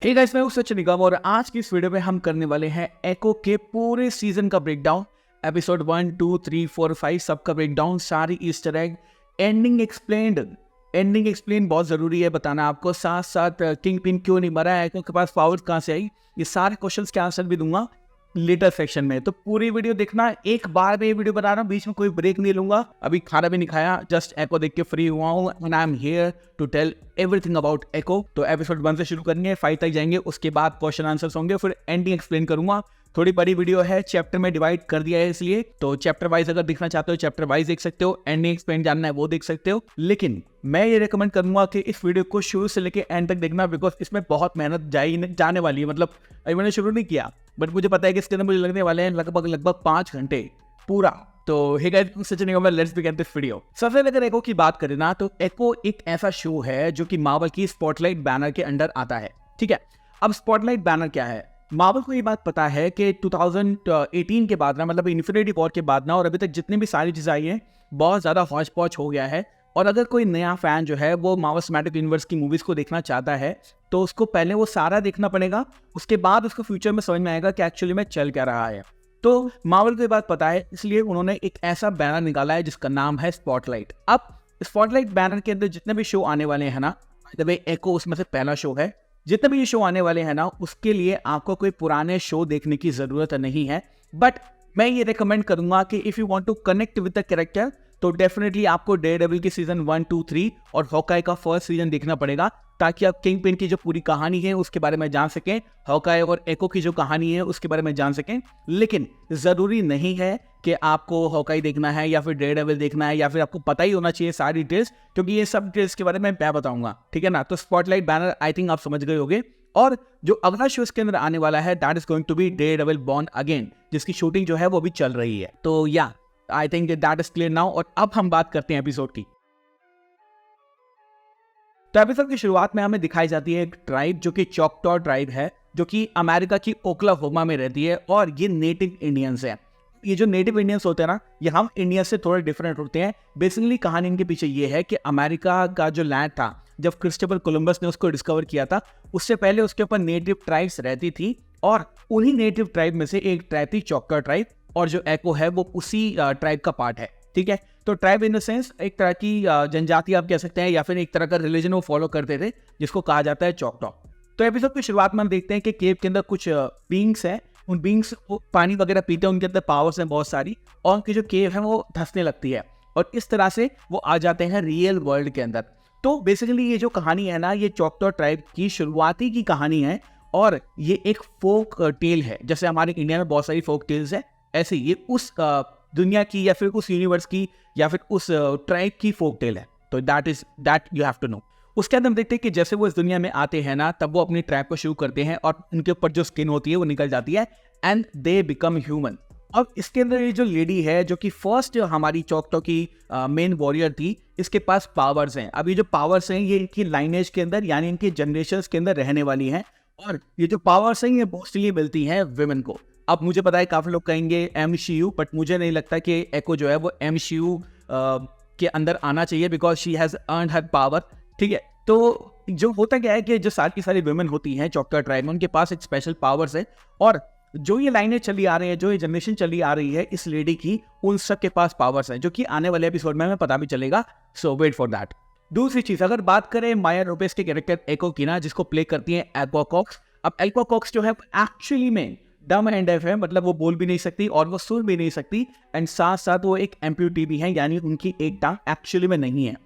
Hey guys, मैं हूं सचिन निगम और आज की इस वीडियो में हम करने वाले हैं एको के पूरे सीजन का ब्रेकडाउन। एपिसोड 1, 2, 3, 4, 5 सबका ब्रेकडाउन, सारी Easter egg, ending explained. Ending explain बहुत जरूरी है बताना आपको, साथ साथ किंग पिन क्यों नहीं मरा, एको के पास पावर्स कहां से आई, ये सारे क्वेश्चंस के आंसर भी दूंगा लेटर सेक्शन में। तो पूरी वीडियो देखना, एक बार में ये वीडियो बना रहा हूँ, बीच में कोई ब्रेक नहीं लूंगा। अभी खाना भी नहीं खाया, जस्ट एको देख के फ्री हुआ हूँ and I am here to tell everything about Echo. तो एपिसोड 1 से शुरू करेंगे, 5 तक जाएंगे, उसके बाद क्वेश्चन आंसर्स होंगे, फिर एंडिंग एक्सप्लेन करूंगा। थोड़ी बड़ी वीडियो है, चैप्टर में डिवाइड कर दिया है, इसलिए तो चैप्टर वाइज अगर देखना चाहते हो चैप्टर वाइज देख सकते हो, एंडिंग एक्सप्लेन जानना है वो देख सकते हो। लेकिन मैं ये रिकमेंड करूंगा कि इस वीडियो को शुरू से लेकर एंड तक देखना, बिकॉज इसमें बहुत मेहनत जाने वाली है। मतलब अभी मैंने शुरू नहीं किया, बट मुझे पता है कि इसके अंदर मुझे लगने वाले हैं लगभग 5 घंटे पूरा। तो hey guys, Sachin Nigam, let's begin this video. सबसे पहले अगर एको की बात करें ना, तो एको एक ऐसा शो है जो कि मार्वल की स्पॉटलाइट बैनर के अंडर आता है, ठीक है। अब स्पॉटलाइट बैनर क्या है, मार्वल को ये बात पता है कि 2018 के बाद ना, मतलब इन्फिनिटी वॉर के बाद ना, और अभी तक जितनी भी सारी चीजें आई हैं, बहुत ज्यादा हौच पौच हो गया है। और अगर कोई नया फैन जो है वो मार्वल सिनेमैटिक यूनिवर्स की मूवीज को देखना चाहता है, तो उसको पहले वो सारा देखना पड़ेगा, उसके बाद उसको फ्यूचर में समझ में आएगा कि एक्चुअली में चल क्या रहा है। तो मार्वल को ये बात पता है, इसलिए उन्होंने एक ऐसा बैनर निकाला है जिसका नाम है स्पॉटलाइट। अब स्पॉटलाइट बैनर के अंदर जितने भी शो आने वाले हैं ना, एको उसमें से पहला शो है। जितने भी ये शो आने वाले हैं ना, उसके लिए आपको कोई पुराने शो देखने की जरूरत नहीं है। बट मैं ये रिकमेंड करूंगा कि if you want to connect with the character, तो डेफिनेटली आपको डेयरडेविल की सीजन 1, 2, 3 और हॉकाई का फर्स्ट सीजन देखना पड़ेगा, ताकि आप किंग पिन की जो पूरी कहानी है उसके बारे में जान सकें, हॉकाई और एको की जो कहानी है उसके बारे में जान सकें। लेकिन जरूरी नहीं है कि आपको हॉकाई देखना है या फिर डेयरडेविल देखना है, या फिर आपको पता ही होना चाहिए सारी डिटेल्स, क्योंकि ये सब डिटेल्स के बारे में मैं बताऊंगा, ठीक है ना। तो स्पॉटलाइट बैनर आई थिंक आप समझ गए होंगे। और जो अगला शो इसके अंदर आने वाला है, that is going to be Daredevil born again, जिसकी शूटिंग जो है वो भी चल रही है। तो yeah I think that is clear now. और अब हम बात करते हैं एपिसोड की। तो एपिसोड की शुरुआत में हमें दिखाई जाती है एक ट्राइब जो कि चॉकटॉ ट्राइब है, जो कि अमेरिका की ओक्लाहोमा में रहती है, और ये नेटिव इंडियंस है। ये जो नेटिव इंडियंस होते हैं ना, ये हम इंडिया से थोड़े डिफरेंट होते हैं। बेसिकली कहानी इनके पीछे ये है कि अमेरिका का जो लैंड था, जब क्रिस्टोफर कोलंबस ने उसको डिस्कवर किया था, उससे पहले उसके ऊपर नेटिव ट्राइब्स रहती थी, और उन्हीं नेटिव ट्राइब में से एक ट्राइब थी चॉकटॉ ट्राइब, और जो एको है वो उसी ट्राइब का पार्ट है, ठीक है। तो ट्राइब इन द सेंस एक तरह की जनजाति आप कह सकते हैं, या फिर एक तरह का रिलीजन वो फॉलो करते थे, जिसको कहा जाता है चॉकटॉ। तो एपिसोड की शुरुआत में हम देखते हैं कि केव के अंदर कुछ बींग्स हैं, उन बींग्स वो पानी वगैरह पीते हैं, उनके अंदर पावर्स हैं बहुत सारी, और उनकी जो केव है वो धंसने लगती है, और इस तरह से वो आ जाते हैं रियल वर्ल्ड के अंदर। तो बेसिकली ये जो कहानी है ना, ये चॉकटॉ ट्राइब की शुरुआती की कहानी है, और ये एक फोक टेल है। जैसे हमारे इंडिया में बहुत सारी फोक टेल्स है, ऐसे ये उस दुनिया की, या फिर उस यूनिवर्स की, या फिर उस ट्राइब की फोक टेल है। तो that you have to know. उसके अंदर हम देखते हैं कि जैसे वो इस दुनिया में आते हैं ना, तब वो अपनी ट्राइब को शुरू करते हैं, और उनके ऊपर जो स्किन होती है वो निकल जाती है, एंड दे बिकम ह्यूमन। अब इसके अंदर ये जो लेडी है, जो कि फर्स्ट हमारी चॉकटॉ की मेन वॉरियर थी, इसके पास पावर्स हैं। अब ये जो पावर्स हैं, ये इनकी लाइनेज के अंदर, यानी इनके जनरेशंस के अंदर रहने वाली हैं, और ये जो पावर्स हैं ये मोस्टली मिलती हैं विमेन को। अब मुझे पता है काफी लोग कहेंगे MCU, बट मुझे नहीं लगता कि एको जो है वो MCU के अंदर आना चाहिए, because she has earned her power, ठीक है। तो जो होता क्या है कि जो सारी की सारी वुमेन होती हैं चॉकटॉ ट्राइब में, उनके पास एक स्पेशल पावर्स है, और जो ये लाइनें चली आ रही है, जो ये जनरेशन चली आ रही है इस लेडी की, उन सब के पास पावर्स हैं, जो कि आने वाले एपिसोड में हमें पता भी चलेगा। सो वेट फॉर दैट। दूसरी चीज, अगर बात करें माया रोपेस के कैरेक्टर एको की ना, जिसको प्ले करती है एक्वा कॉक्स। अब एक्वा कॉक्स जो है एक्चुअली में डम एंड डेफ है, मतलब वो बोल भी नहीं सकती और वो सुन भी नहीं सकती, एंड साथ साथ वो एक एम्प्यूटी भी है, यानी उनकी एक टांग एक्चुअली में नहीं है।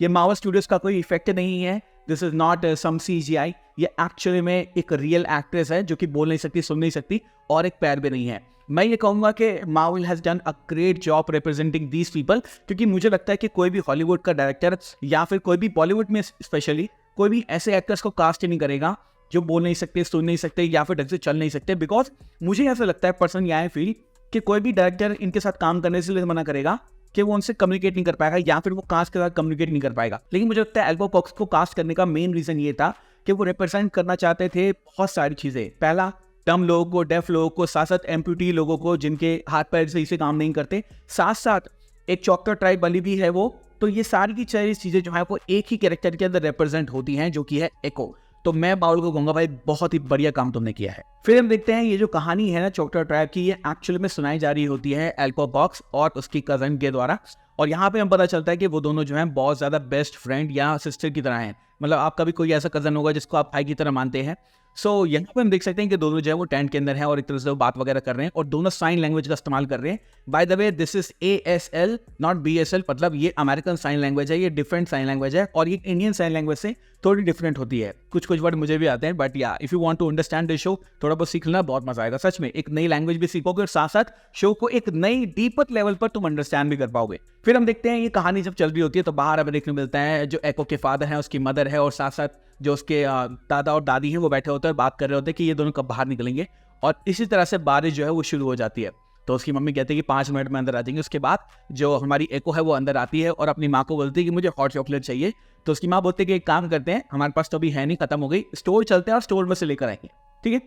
ये मार्वल स्टूडियोज का कोई इफेक्ट नहीं है, this is not some CGI। ये एक्चुअली में एक रियल एक्ट्रेस है जो कि बोल नहीं सकती, सुन नहीं सकती, और एक पैर भी नहीं है। मैं ये कहूंगा कि Marvel has done a great job representing these people, क्योंकि मुझे लगता है कि कोई भी हॉलीवुड का डायरेक्टर, या फिर कोई भी बॉलीवुड में स्पेशली, कोई भी ऐसे एक्टर्स को कास्ट ही नहीं करेगा जो बोल नहीं सकते, सुन नहीं सकते, या फिर ढंग से चल नहीं सकते। बिकॉज मुझे ऐसा लगता है पर्सनली, आई फील कि कोई भी डायरेक्टर इनके साथ काम करने से मना करेगा कि वो उनसे कम्युनिकेट नहीं कर पाएगा, या फिर वो कास्ट के साथ कम्युनिकेट नहीं कर पाएगा। लेकिन मुझे लगता है एक्वा कॉक्स को कास्ट करने का मेन रीजन ये था कि वो रिप्रेजेंट करना चाहते थे बहुत सारी चीजें। पहला, डम लोगों को, डेफ लोगों को, साथ साथ एम्प्यूटी लोगों को, जिनके हाथ पैर सही से काम नहीं करते, साथ साथ एक चॉकटॉ ट्राइब वाली भी है वो। तो ये सारी की सारी चीजें जो है वो एक ही कैरेक्टर के अंदर रिप्रेजेंट होती हैं, जो कि है एको। तो मैं बाउल को कहूंगा भाई बहुत ही बढ़िया काम तुमने किया है। फिर हम देखते हैं ये जो कहानी है ना चोक्टोर ट्राइब की, ये एक्चुअली में सुनाई जा रही होती है एल्को बॉक्स और उसकी कजन के द्वारा। और यहाँ पे हम पता चलता है कि वो दोनों जो हैं बहुत ज़्यादा बेस्ट फ्रेंड या सिस्टर की तरह हैं। मतलब आपका भी कोई ऐसा कजन होगा जिसको आप भाई की तरह मानते हैं। सो यहाँ पे हम देख सकते हैं कि दोनों जो है वो टेंट के अंदर हैं और एक तरह से वो बात वगैरह कर रहे हैं और दोनों साइन लैंग्वेज का इस्तेमाल कर रहे हैं। By the way this is ASL not BSL, मतलब ये अमेरिकन साइन लैंग्वेज है, ये डिफरेंट साइन लैंग्वेज है और ये इंडियन साइन लैंग्वेज से थोड़ी डिफरेंट होती है। कुछ वर्ड मुझे भी आते हैं, but yeah if you want to understand this show थोड़ा बहुत सीख लेना, बहुत मजा आएगा सच में। एक नई लैंग्वेज भी सीखोगे और साथ साथ शो को एक नई डीपर लेवल पर तुम अंडरस्टैंड भी कर पाओगे। फिर हम देखते हैं ये कहानी जब चल रही होती है तो बाहर हमें देखने मिलता है जो एको के फादर है, उसकी मदर है और साथ साथ जो उसके दादा और दादी हैं वो बैठे होते हैं, बात कर रहे होते हैं कि ये दोनों कब बाहर निकलेंगे। और इसी तरह से बारिश जो है वो शुरू हो जाती है। तो उसकी मम्मी कहती है कि 5 मिनट में अंदर आ जाएंगे। उसके बाद जो हमारी एको है वो अंदर आती है और अपनी माँ को बोलती है कि मुझे हॉट चॉकलेट चाहिए। तो उसकी माँ बोलती है कि एक काम करते हैं, हमारे पास तो अभी है नहीं, खत्म हो गई, स्टोर चलते हैं और स्टोर में से लेकर आएंगे, ठीक है।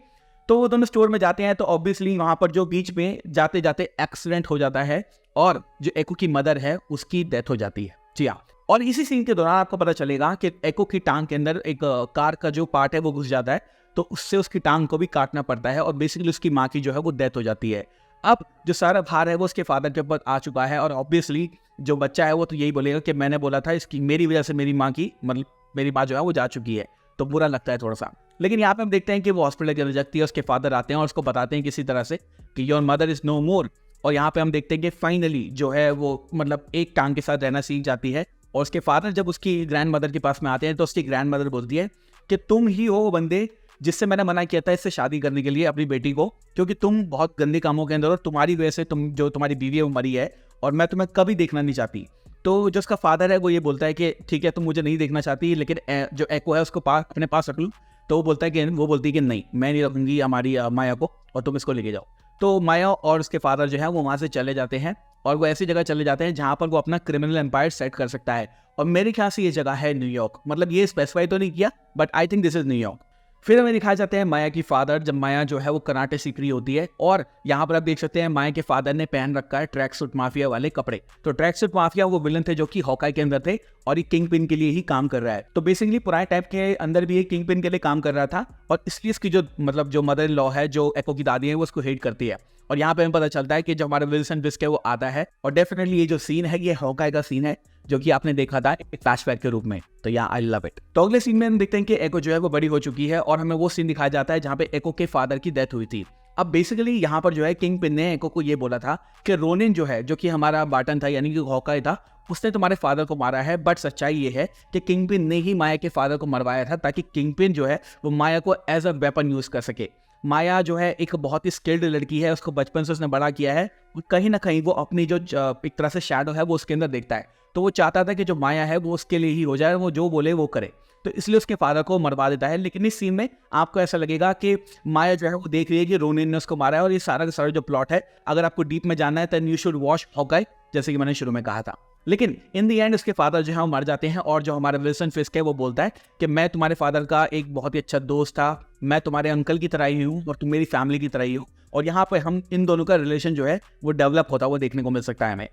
तो वो दोनों स्टोर में जाते हैं तो ऑब्वियसली वहां पर जो बीच में जाते जाते एक्सीडेंट हो जाता है और जो एको की मदर है उसकी डेथ हो जाती है। जी हाँ, और इसी सीन के दौरान आपको पता चलेगा कि एको की टांग के अंदर एक कार का जो पार्ट है वो घुस जाता है, तो उससे उसकी टांग को भी काटना पड़ता है और बेसिकली उसकी माँ की जो है वो डेथ हो जाती है। अब जो सारा भार है वो उसके फादर के ऊपर आ चुका है और ऑब्वियसली जो बच्चा है वो तो यही बोलेगा कि मैंने बोला था, इसकी मेरी वजह से मेरी माँ की, मतलब मेरी माँ जो है वो जा चुकी है। तो बुरा लगता है थोड़ा सा। लेकिन यहाँ पे हम देखते हैं कि वो हॉस्पिटल के अंदर जाती है, उसके फादर आते हैं और उसको बताते हैं किसी तरह से कि योर मदर इज नो मोर। और यहाँ पे हम देखते हैं कि फाइनली जो है वो मतलब एक टांग के साथ रहना सीख जाती है। और उसके फादर जब उसकी ग्रैंड मदर के पास में आते हैं तो उसकी ग्रैंड मदर बोलती है कि तुम ही हो वो बंदे जिससे मैंने मना किया था इससे शादी करने के लिए अपनी बेटी को, क्योंकि तुम बहुत गंदे कामों के अंदर और तुम्हारी वजह से जो तुम्हारी बीवी है वो मरी है और मैं तुम्हें कभी देखना नहीं चाहती। तो जो उसका फादर है वो ये बोलता है कि ठीक है तुम मुझे नहीं देखना चाहती, लेकिन जो एको है उसको अपने पास रख लूँ। तो वो बोलती है कि नहीं, मैं नहीं रखूंगी हमारी माया को और तुम इसको लेके जाओ। तो माया और उसके फादर जो है वो वहाँ से चले जाते हैं और वो ऐसी जगह चले जाते हैं जहाँ पर वो अपना क्रिमिनल एम्पायर सेट कर सकता है। और मेरे ख्याल से ये जगह है न्यूयॉर्क, मतलब ये स्पेसिफाई तो नहीं किया but I think this is New York. फिर हमें दिखाए जाते हैं माया की फादर, जब माया जो है वो कराटे सीख रही होती है और यहाँ पर आप देख सकते हैं माया के फादर ने पहन रखा है ट्रैक सूट माफिया वाले कपड़े। तो ट्रैक सूट माफिया वो विलन थे जो कि हॉकाई के अंदर थे और ये किंग पिन के लिए ही काम कर रहा है। तो बेसिकली पुराने टाइप के अंदर भी ये किंग पिन के लिए काम कर रहा था और इसलिए इसकी जो मतलब जो मदर इन लॉ है, जो एको की दादी है, वो उसको हेट करती है। और यहाँ पे हमें पता चलता है कि जो हमारा विल्सन फिस्क है वो आता है और डेफिनेटली ये जो सीन है ये हॉकाई का सीन है जो कि आपने देखा था एक फ्लैशबैक के रूप में। तो या आई लव इट। तो अगले सीन में हम देखते हैं कि एको जो है वो बड़ी हो चुकी है और हमें वो सीन दिखाया जाता है जहाँ पे एको के फादर की डेथ हुई थी। अब बेसिकली यहाँ पर जो है किंग पिन ने एको को ये बोला था कि रोनिन जो है, जो कि हमारा बाटन था यानी कि हॉकाई था, उसने तुम्हारे फादर को मारा है। बट सच्चाई ये है कि किंग पिन ने ही माया के फादर को मरवाया था ताकि किंग पिन जो है वो माया को एज अ वेपन यूज कर सके। माया जो है एक बहुत ही स्किल्ड लड़की है, उसको बचपन से उसने बड़ा किया है, कहीं ना कहीं वो अपनी जो एक तरह से शैडो है वो उसके अंदर देखता है। तो वो चाहता था कि जो माया है वो उसके लिए ही हो जाए, वो जो बोले वो करे। तो इसलिए उसके फादर को मरवा देता है। लेकिन इस सीन में आपको ऐसा लगेगा कि माया जो है वो देख रही है कि रोनिन ने उसको मारा है और ये सारा का सारा जो प्लॉट है, अगर आपको डीप में जानना है तो यू शुड वॉच हॉकाई, जैसे कि मैंने शुरू में कहा था। लेकिन इन दी एंड उसके फादर जो है वो मर जाते हैं और जो हमारा विल्सन फिस्क है वो बोलता है कि मैं तुम्हारे फादर का एक बहुत ही अच्छा दोस्त था, मैं तुम्हारे अंकल की तरह ही हूँ और तुम मेरी फैमिली की तरह ही हो। और यहाँ पे हम इन दोनों का रिलेशन जो है वो डेवलप होता हुआ देखने को मिल सकता है हमें।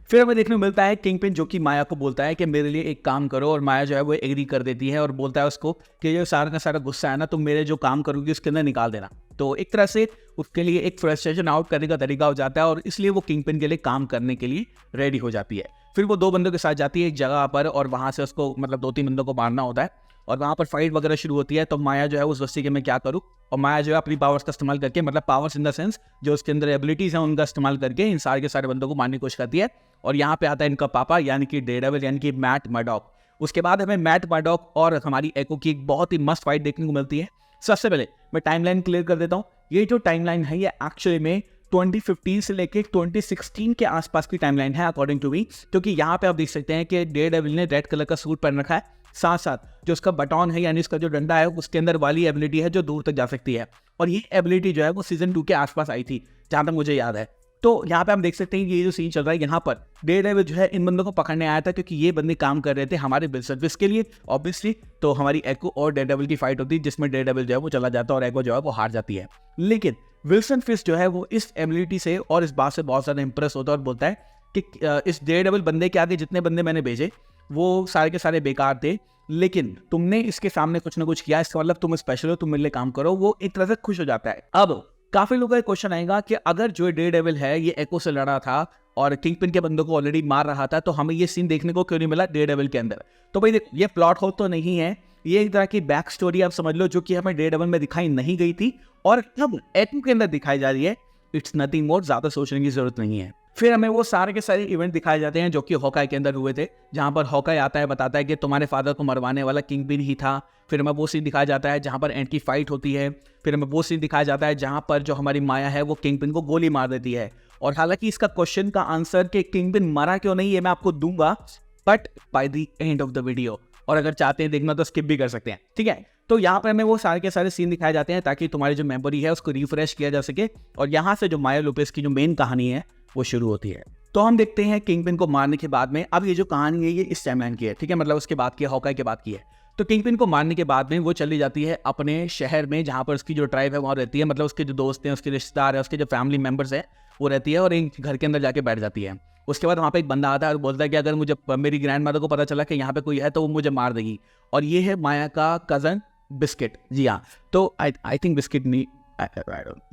फिर हमें देखने को मिलता है किंग पिन जो कि माया को बोलता है कि मेरे लिए एक काम करो, और माया जो है वो एग्री कर देती है और बोलता है उसको कि ये सारा का सारा गुस्सा है ना, तुम मेरे जो काम करोगी उसके अंदर निकाल देना। तो एक तरह से उसके लिए एक फ्रस्ट्रेशन आउट करने का तरीका हो जाता है और इसलिए वो किंग पिन के लिए काम करने के लिए रेडी हो जाती है। फिर वो 2 बंदों के साथ जाती है एक जगह पर और वहाँ से उसको मतलब 2-3 बंदों को मारना होता है और वहाँ पर फाइट वगैरह शुरू होती है। तो माया जो है उस वस्ती के मैं क्या करूँ, और माया जो है अपनी पावर्स का इस्तेमाल करके, मतलब पावर्स इन द सेंस जो उसके अंदर एबिलिटीज हैं उनका इस्तेमाल करके इन सारे के सारे बंदों को मारने की कोशिश करती है। और यहाँ पे आता है इनका पापा यानी कि डेयरडेविल यानी कि मैट मर्डॉक। उसके बाद हमें मैट मर्डॉक और हमारी एको की एक बहुत ही मस्त फाइट देखने को मिलती है। सबसे पहले मैं टाइमलाइन क्लियर कर देता हूँ। ये जो टाइमलाइन है ये एक्चुअली में 2015 से लेके 2016 के आसपास की टाइमलाइन है अकॉर्डिंग टू मी, क्योंकि यहाँ पे आप देख सकते हैं कि डेयरडेविल ने रेड कलर का सूट पहन रखा है, साथ साथ जो उसका बटन है यानी उसका जो डंडा है उसके अंदर वाली एबिलिटी है जो दूर तक जा सकती है। और ये एबिलिटी जो है वो सीजन 2 के आसपास आई थी जहाँ तक मुझे याद है। तो यहाँ पे हम देख सकते हैं कि ये जो सीन चल रहा है यहाँ पर डेयरडेविल जो है इन बंदों को पकड़ने आया था क्योंकि ये बंदे काम कर रहे थे हमारे विल्सन फिस्क के लिए ऑब्वियसली। तो हमारी एको और डेयरडेविल की फाइट होती है जिसमें डेयरडेविल जो है वो चला जाता है और एको जो है वो हार जाती है। लेकिन विल्सन फिस्क जो है वो इस एबिलिटी से और इस बात से बहुत ज़्यादा इंप्रेस होता है और बोलता है कि इस डेयरडेविल बंदे के आगे जितने बंदे मैंने भेजे वो सारे के सारे बेकार थे, लेकिन तुमने इसके सामने कुछ ना कुछ किया, इसका मतलब तुम स्पेशल हो, तुम मेरे लिए काम करो, वो एक तरह से खुश हो जाता है। अब काफी लोगों का क्वेश्चन आएगा कि अगर जो डे डेविल है ये एको से लड़ा था और किंगपिन के बंदों को ऑलरेडी मार रहा था, तो हमें ये सीन देखने को क्यों नहीं मिला डे डेविल के अंदर? तो भाई देखो, ये प्लॉट होल तो नहीं है, ये एक तरह की बैक स्टोरी आप समझ लो, जो कि हमें डे डेविल में दिखाई नहीं गई थी और अब एको के अंदर दिखाई जा रही है। इट्स नथिंग मोर, ज्यादा सोचने की जरूरत नहीं है। फिर हमें वो सारे के सारे इवेंट दिखाए जाते हैं जो कि हॉकाई के अंदर हुए थे, जहां पर हॉकाई आता है, बताता है कि तुम्हारे फादर को मरवाने वाला किंगपिन ही था। फिर हमें वो सीन दिखाया जाता है जहां पर एंड की फाइट होती है। फिर हमें वो सीन दिखाया जाता है जहां पर जो हमारी माया है वो किंगपिन को गोली मार देती है। और हालांकि इसका क्वेश्चन का आंसर कि किंगपिन मरा क्यों नहीं, ये मैं आपको दूंगा but by the end of the video, और अगर चाहते हैं देखना तो स्किप भी कर सकते हैं, ठीक है। तो यहाँ पर हमें वो सारे के सारे सीन दिखाए जाते हैं ताकि तुम्हारी जो मेमोरी है उसको रिफ्रेश किया जा सके, और यहाँ से जो माया लोपेस की जो मेन कहानी है वो शुरू होती है। तो हम देखते हैं किंगपिन को मारने के बाद में, अब ये जो कहानी है ये इस टाइमलाइन की है, ठीक है, मतलब उसके बाद की है, हॉकाई के बाद की है। तो किंगपिन को मारने के बाद में वो चली जाती है अपने शहर में, जहाँ पर उसकी जो ट्राइब है वहाँ रहती है, मतलब उसके जो दोस्त हैं, उसके रिश्तेदार है, उसके जो फैमिली मेंबर्स है वो रहती है, और एक घर के अंदर जाके बैठ जाती है। उसके बाद वहाँ पे एक बंदा आता है और बोलता है कि अगर मुझे मेरी ग्रैंड मदर को पता चला कि यहाँ पे कोई है तो वो मुझे मार देगी, और ये है माया का कजन बिस्किट। जी हाँ, तो आई थिंक बिस्किट नहीं,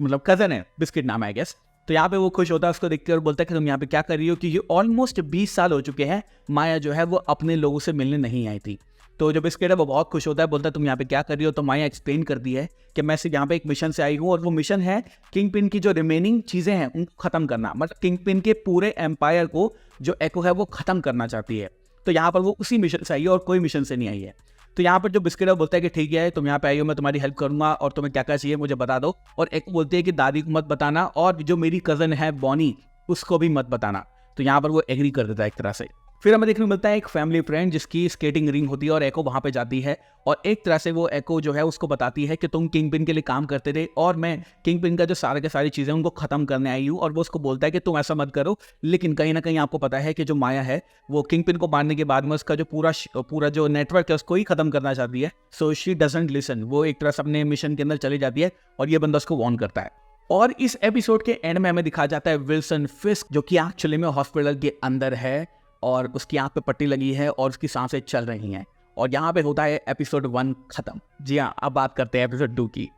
मतलब कजन है, बिस्किट नाम है आई गेस। तो यहाँ पे वो खुश होता है उसको देखते और बोलता है कि तुम यहाँ पे क्या कर रही हो, क्योंकि ऑलमोस्ट 20 साल हो चुके हैं माया जो है वो अपने लोगों से मिलने नहीं आई थी। तो जो बिस्किट है वो बहुत खुश होता है, बोलता है तुम यहाँ पे क्या कर रही हो। तो माया एक्सप्लेन करती है कि मैं सिर्फ यहाँ पे एक मिशन से आई हूँ, और वो मिशन है किंगपिन की जो रिमेनिंग चीजें हैं उनको खत्म करना, मतलब किंगपिन के पूरे एम्पायर को जो एको है वो खत्म करना चाहती है। तो यहाँ पर वो उसी मिशन से आई है और कोई मिशन से नहीं आई है। तो यहाँ पर जो बिस्किट है बोलता है कि ठीक है तुम यहाँ पे आई हो, मैं तुम्हारी हेल्प करूंगा, और तुम्हें क्या क्या चाहिए मुझे बता दो। और एक बोलती है कि दादी को मत बताना, और जो मेरी कजन है बॉनी उसको भी मत बताना। तो यहाँ पर वो एग्री कर देता है एक तरह से। फिर हमें देखने को मिलता है एक फैमिली फ्रेंड जिसकी स्केटिंग रिंग होती है, और एको वहां पे जाती है, और एक तरह से वो एको जो है उसको बताती है कि तुम किंगपिन के लिए काम करते थे और मैं किंगपिन का जो सारे के सारी चीजें उनको खत्म करने आई हूँ। और वो उसको बोलता है कि तुम ऐसा मत करो, लेकिन कहीं ना कहीं आपको पता है कि जो माया है वो किंगपिन को मारने के बाद में उसका जो पूरा जो नेटवर्क है उसको ही खत्म करना चाहती है। सो शी डजंट लिसन, वो एक तरह से अपने मिशन के अंदर चली जाती है, और ये बंदा उसको वार्न करता है। और इस एपिसोड के एंड में हमें दिखाया जाता है विल्सन फिस्क, जो कि एक्चुअली में हॉस्पिटल के अंदर है, और उसकी आंख पे पट्टी लगी है और उसकी सांसें चल रही हैं, और यहाँ पे होता है एपिसोड 1 खत्म। जी हाँ, अब बात करते हैं एपिसोड 2 की।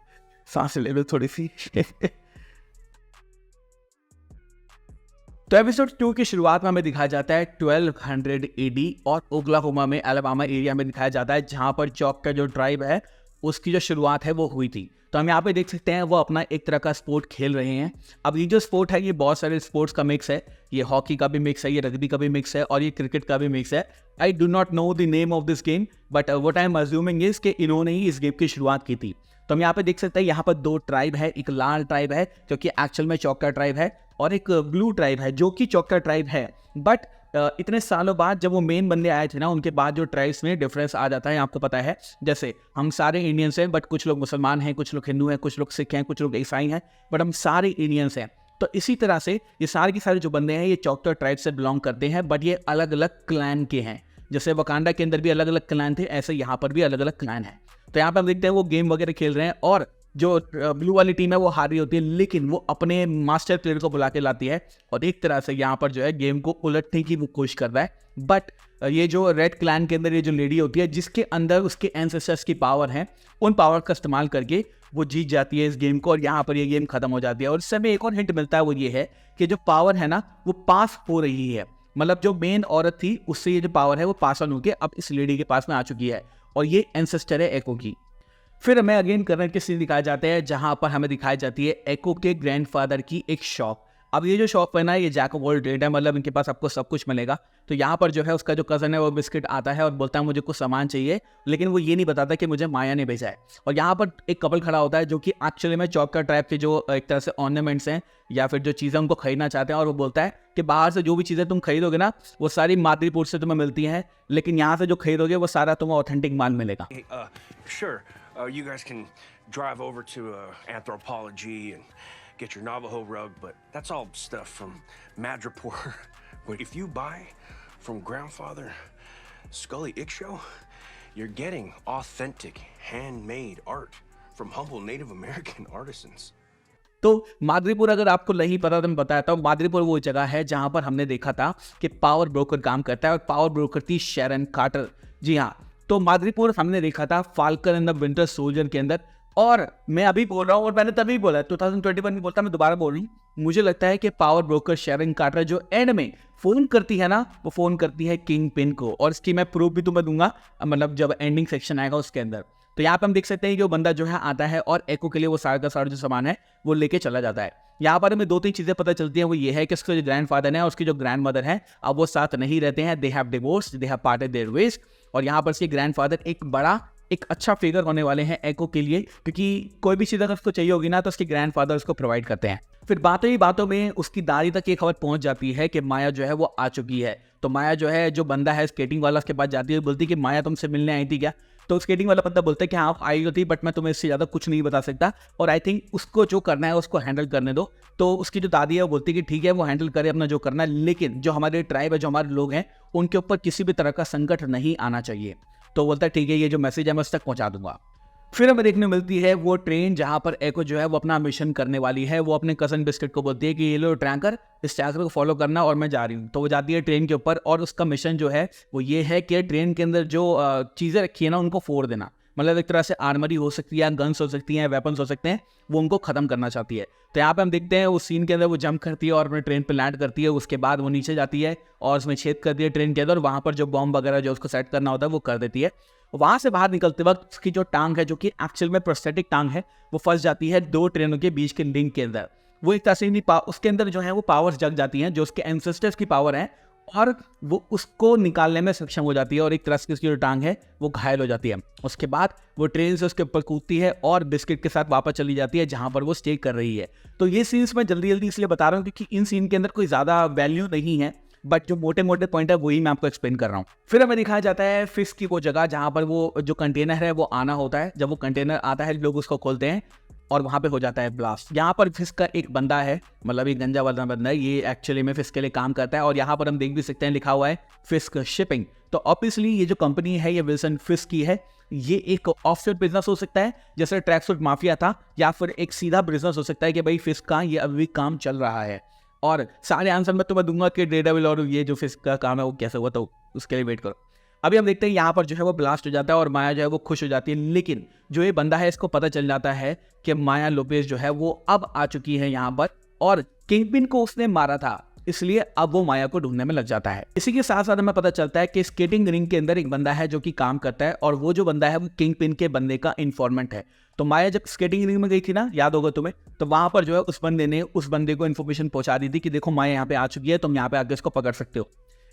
सांस ले लो थोड़ी सी। तो एपिसोड 2 की शुरुआत में हमें दिखाया जाता है 1200 AD, और ओक्लाहोमा में अलाबामा एरिया में दिखाया जाता है, जहां पर चॉक का जो ट्राइब है उसकी जो शुरुआत है वो हुई थी। तो हम यहाँ पे देख सकते हैं वो अपना एक तरह का स्पोर्ट खेल रहे हैं। अब ये जो स्पोर्ट है ये बहुत सारे स्पोर्ट्स का मिक्स है, ये हॉकी का भी मिक्स है, ये रग्बी का भी मिक्स है, और ये क्रिकेट का भी मिक्स है। I do not know the name of this game, but what I am assuming is कि इन्होंने ही इस गेम की शुरुआत की थी। तो हम यहाँ पे देख सकते हैं यहाँ पर 2 ट्राइब है, एक लाल ट्राइब है जो कि एक्चुअल में चौक का ट्राइब है, और एक ब्लू ट्राइब है जो कि चौक का ट्राइब है। बट इतने सालों बाद जब वो मेन बंदे आए थे ना, उनके बाद जो ट्राइब्स में डिफरेंस आ जाता है, आपको पता है। जैसे हम सारे इंडियंस हैं, बट कुछ लोग मुसलमान हैं, कुछ लोग हिंदू हैं, कुछ लोग सिख हैं, कुछ लोग ईसाई हैं, बट हम सारे इंडियंस हैं। तो इसी तरह से ये सारे के सारे जो बंदे हैं ये चौकटर ट्राइब से बिलोंग करते हैं, बट ये अलग अलग क्लैन के हैं। जैसे वकांडा के अंदर भी अलग अलग क्लैन थे, ऐसे यहाँ पर भी अलग अलग क्लैन है। तो यहाँ पर हम देखते हैं वो गेम वगैरह खेल रहे हैं, और जो ब्लू वाली टीम है वो हारी होती है, लेकिन वो अपने मास्टर प्लेयर को बुला के लाती है, और एक तरह से यहाँ पर जो है गेम को उलटने की वो कोशिश कर रहा है। बट ये जो रेड क्लैन के अंदर ये जो लेडी होती है, जिसके अंदर उसके एंसेस्टर्स की पावर है, उन पावर का इस्तेमाल करके वो जीत जाती है इस गेम को, और यहाँ पर ये गेम खत्म हो जाती है। और इससे हमें एक और हिंट मिलता है, वो ये है कि जो पावर है ना वो पास हो रही है, मतलब जो मेन औरत थी उससे ये जो पावर है वो पास ऑन होकर अब इस लेडी के पास में आ चुकी है, और ये एंसेस्टर है एको की। फिर हमें अगेन करंट के सीन दिखाए जाते हैं, जहां पर हमें दिखाई जाती है एको के ग्रैंडफादर की एक शॉप। अब ये जो शॉप है ना ये जैक ऑफ ऑल ट्रेड है, मतलब इनके पास आपको सब कुछ मिलेगा। तो यहाँ पर जो है उसका जो कज़न है वो बिस्किट आता है और बोलता है मुझे कुछ सामान चाहिए, लेकिन वो ये नहीं बताता कि मुझे माया ने भेजा है। और यहाँ पर एक कपल खड़ा होता है जो कि एक्चुअली में चौक का ट्राइब के जो एक तरह से ऑर्नामेंट्स हैं या फिर जो चीज़ें उनको खरीदना चाहते हैं, और वो बोलता है कि बाहर से जो भी चीज़ें तुम खरीदोगे ना वो सारी मादरीपुर से तुम्हें मिलती हैं, लेकिन यहाँ से जो खरीदोगे वो सारा तुम्हें ऑथेंटिक माल मिलेगा। Sure, you guys can drive over to Anthropology and get your Navajo rug, but that's all stuff from Madripoor. But if you buy from Grandfather Scully Ickshow, you're getting authentic, handmade art from humble Native American artisans. तो मादरीपुर अगर आपको नहीं पता तो मैं बताता हूँ, मादरीपुर वो जगह है जहाँ पर हमने देखा था कि पावर ब्रोकर काम करता है और पावर ब्रोकर थी शेरन कार्टर। जी हाँ, तो मादरीपुर हमने देखा था falcon and the winter soldier के अंदर। और मैं अभी बोल रहा हूँ और मैंने तभी बोला 2021 में बोलता, मैं दोबारा बोल रहा हूँ, मुझे लगता है कि पावर ब्रोकर शेरन कार्टर जो एंड में फोन करती है ना, वो फोन करती है किंग पिन को, और इसकी मैं प्रूफ भी तुम्हें दूंगा, मतलब जब एंडिंग सेक्शन आएगा उसके अंदर। तो यहाँ पे हम देख सकते हैं जो बंदा जो है आता है और एको के लिए वो सारा का सारा जो सामान है वो लेके चला जाता है। यहाँ पर हमें 2-3 चीजें पता चलती हैं, वो ये है कि उसके जो ग्रैंडफादर है और उसकी जो ग्रैंड मदर है अब वो साथ नहीं रहते हैं, they have divorce, they have parted their ways. और यहाँ पर उसके ग्रैंडफादर एक अच्छा फिगर होने वाले हैं एको के लिए, क्योंकि कोई भी चीज़ अगर उसको चाहिए होगी ना तो उसके ग्रैंडफादर उसको प्रोवाइड करते हैं। फिर बातों ही बातों में उसकी दादी तक ये खबर पहुंच जाती है कि माया जो है वो आ चुकी है। तो माया जो है, जो बंदा है स्केटिंग वाला, उसके पास जाती है, बोलती है कि माया तुमसे मिलने आई थी क्या? तो स्केटिंग वाला बंदा बोलता है कि हाँ आप आई थी, बट मैं तुम्हें इससे ज़्यादा कुछ नहीं बता सकता, और आई थिंक उसको जो करना है उसको हैंडल करने दो। तो उसकी जो दादी है वो बोलती है कि ठीक है वो हैंडल करे अपना जो करना है, लेकिन जो हमारे ट्राइब है, जो हमारे लोग हैं, उनके ऊपर किसी भी तरह का संकट नहीं आना चाहिए। तो बोलता है ठीक है, ये जो मैसेज है मैं उस तक पहुंचा दूंगा। फिर हमें देखने मिलती है वो ट्रेन जहां पर एको जो है वो अपना मिशन करने वाली है। वो अपने कजन बिस्किट को बोलती है कि ये लो ट्रैकर, इस ट्रैकर को फॉलो करना और मैं जा रही हूँ। तो वो जाती है ट्रेन के ऊपर और उसका मिशन जो है वो ये है कि ट्रेन के अंदर जो चीज़ें रखी है ना उनको फोड़ देना। मतलब एक तरह से आर्मरी हो सकती है, गन्स हो सकती हैं, वेपन्स हो सकते हैं, वो उनको खत्म करना चाहती है। तो यहाँ पे हम देखते हैं उस सीन के अंदर वो जंप करती है और अपने ट्रेन पे लैंड करती है। उसके बाद वो नीचे जाती है और उसमें छेद करती है ट्रेन के अंदर, वहाँ पर जो बॉम्ब वगैरह जो उसको सेट करना होता है वो कर देती है। वहां से बाहर निकलते वक्त उसकी जो टांग है, जो कि एक्चुअल में प्रोस्थेटिक टांग है, वो फंस जाती है 2 ट्रेनों के बीच के लिंक के अंदर। वो एक तरह से उसके अंदर जो है वो पावर्स जग जाती हैं, जो उसके एंसेस्टर्स की पावर है, और वो उसको निकालने में सक्षम हो जाती है और एक तरह से उसकी जो टांग है वो घायल हो जाती है। उसके बाद वो ट्रेन से उसके ऊपर कूदती है और बिस्किट के साथ वापस चली जाती है जहां पर वो स्टे कर रही है। तो ये सीन्स मैं जल्दी जल्दी इसलिए बता रहा हूँ क्योंकि इन सीन के अंदर कोई ज़्यादा वैल्यू नहीं है, बट जो मोटे मोटे पॉइंट है वही मैं आपको एक्सप्लेन कर रहा हूँ। फिर हमें दिखाया जाता है फिश की वो जगह जहाँ पर वो जो कंटेनर है वो आना होता है। जब वो कंटेनर आता है लोग उसको खोलते हैं और वहाँ पे हो जाता है ब्लास्ट। यहाँ पर फिश का एक बंदा है, मतलब एक गंजा वाला बंदा है, ये एक्चुअली में फिश के लिए काम करता है। और यहाँ पर हम देख भी सकते हैं लिखा हुआ है फिश शिपिंग। तो ऑब्वियसली ये जो कंपनी है ये विल्सन फिश की है। ये एक ऑफशोर बिजनेस हो सकता है जैसे ट्रैक सूट माफिया था, या फिर एक सीधा बिजनेस हो सकता है कि भाई फिश का ये अभी काम चल रहा है। और सारे आंसर मैं तुम्हें दूंगा कि डेयरडेविल और ये जो फिश का काम है वो कैसे हुआ, तो उसके लिए वेट करो। अभी हम देखते हैं यहाँ पर जो है वो ब्लास्ट हो जाता है और माया जो है वो खुश हो जाती है। लेकिन जो ये बंदा है इसको पता चल जाता है कि माया लोपेज जो है वो अब आ चुकी है यहाँ पर, और किंगपिन को उसने मारा था, इसलिए अब वो माया को ढूंढने में लग जाता है। इसी के साथ साथ हमें पता चलता है कि स्केटिंग रिंग के अंदर एक बंदा है जो कि काम करता है, और वो जो बंदा है वो किंगपिन के बंदे का इन्फॉर्मेंट है। तो माया जब स्केटिंग रिंग में गई थी ना, याद होगा तुम्हें, तो वहां पर जो है उस बंदे ने उस बंदे को इन्फॉर्मेशन पहुंचा दी थी कि देखो माया यहाँ पे आ चुकी है, तुम यहाँ पे आके इसको पकड़ सकते हो।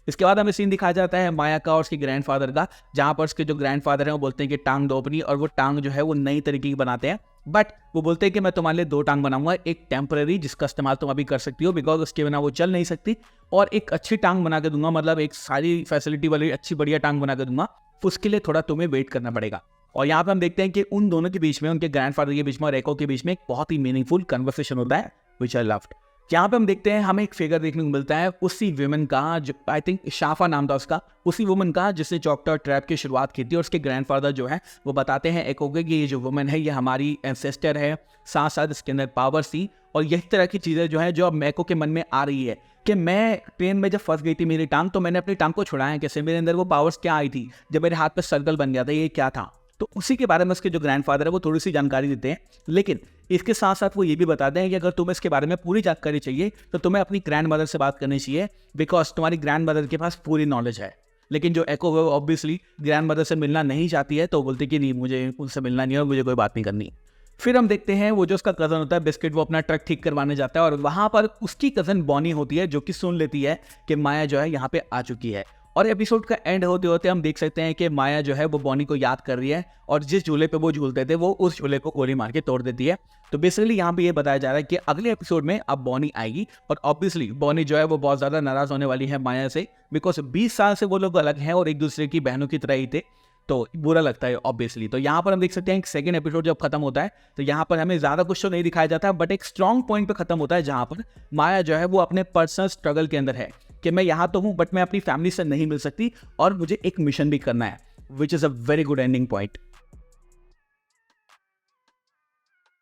इसके बाद हमें सीन दिखाया जाता है माया का और उसके ग्रैंडफादर का, जहां पर उसके जो ग्रैंडफादर हैं वो बोलते हैं कि टांग दो अपनी, और वो टांग जो है वो नई तरीके की बनाते हैं। बट वो बोलते हैं कि मैं तुम्हारे लिए 2 टांग बनाऊंगा, एक टेम्पररी जिसका इस्तेमाल तुम अभी कर सकती हो बिकॉज उसके बिना वो चल नहीं सकती, और एक अच्छी टांग बना के दूंगा, मतलब एक सारी फैसिलिटी वाली अच्छी बढ़िया टांग बना के दूंगा। उसके लिए थोड़ा तुम्हें वेट करना पड़ेगा। और यहाँ पे हम देखते हैं कि उन दोनों के बीच में, उनके ग्रैंडफादर के बीच में और एको के बीच में एक बहुत ही मीनिंगफुल कन्वर्सेशन होता है, विच आई लव्ड। यहाँ पे हम देखते हैं हमें एक फिगर देखने को मिलता है उसी वुमेन का, जो आई थिंक शाफा नाम था उसका, उसी वुमेन का जिसने चॉकटॉ ट्रैप की शुरुआत की थी। और उसके ग्रैंडफादर जो है वो बताते हैं एको के कि ये जो वुमेन है ये हमारी एंसेस्टर है, साथ साथ इसके अंदर पावर्स थी। और यही तरह की चीज़ें जो है जो अब एको के मन में आ रही है कि मैं ट्रेन में जब फंस गई थी मेरी टांग, तो मैंने अपनी टांग को छुड़ाया कैसे, मेरे अंदर वो पावर्स क्या आई थी, जब मेरे हाथ पे सर्कल बन गया था, ये क्या था। तो उसी के बारे में उसके जो ग्रैंडफादर है वो थोड़ी सी जानकारी देते हैं। लेकिन इसके साथ साथ वो ये भी बताते हैं कि अगर तुम्हें इसके बारे में पूरी जानकारी चाहिए तो तुम्हें अपनी ग्रैंड मदर से बात करनी चाहिए, बिकॉज तुम्हारी ग्रैंड मदर के पास पूरी नॉलेज है। लेकिन जो एको है ऑब्वियसली ग्रैंड मदर से मिलना नहीं चाहती है, तो बोलती कि नहीं मुझे उनसे मिलना नहीं है और मुझे कोई बात नहीं करनी। फिर हम देखते हैं वो जो उसका कज़न होता है बिस्किट, वो अपना ट्रक ठीक करवाने जाता है और वहाँ पर उसकी कज़न बॉनी होती है जो कि सुन लेती है कि माया जो है यहाँ पे आ चुकी है। और एपिसोड का एंड होते होते हम देख सकते हैं कि माया जो है वो बॉनी को याद कर रही है और जिस झूले पे वो झूलते थे वो उस झूले को गोली मार के तोड़ देती है। तो बेसिकली यहाँ पे ये बताया जा रहा है कि अगले एपिसोड में अब बॉनी आएगी और ऑब्वियसली बॉनी जो है वो बहुत ज़्यादा नाराज़ होने वाली है माया से, बिकॉज 20 साल से वो लोग अलग हैं और एक दूसरे की बहनों की तरह ही थे, तो बुरा लगता है ऑब्वियसली। तो यहाँ पर हम देख सकते हैं सेकंड एपिसोड जब खत्म होता है तो यहाँ पर हमें ज़्यादा कुछ तो नहीं दिखाया जाता, बट एक स्ट्रॉन्ग पॉइंट पे खत्म होता है जहाँ पर माया जो है वो अपने पर्सनल स्ट्रगल के अंदर है कि मैं यहाँ तो हूँ बट मैं अपनी फैमिली से नहीं मिल सकती और मुझे एक मिशन भी करना है, which is a very good ending point.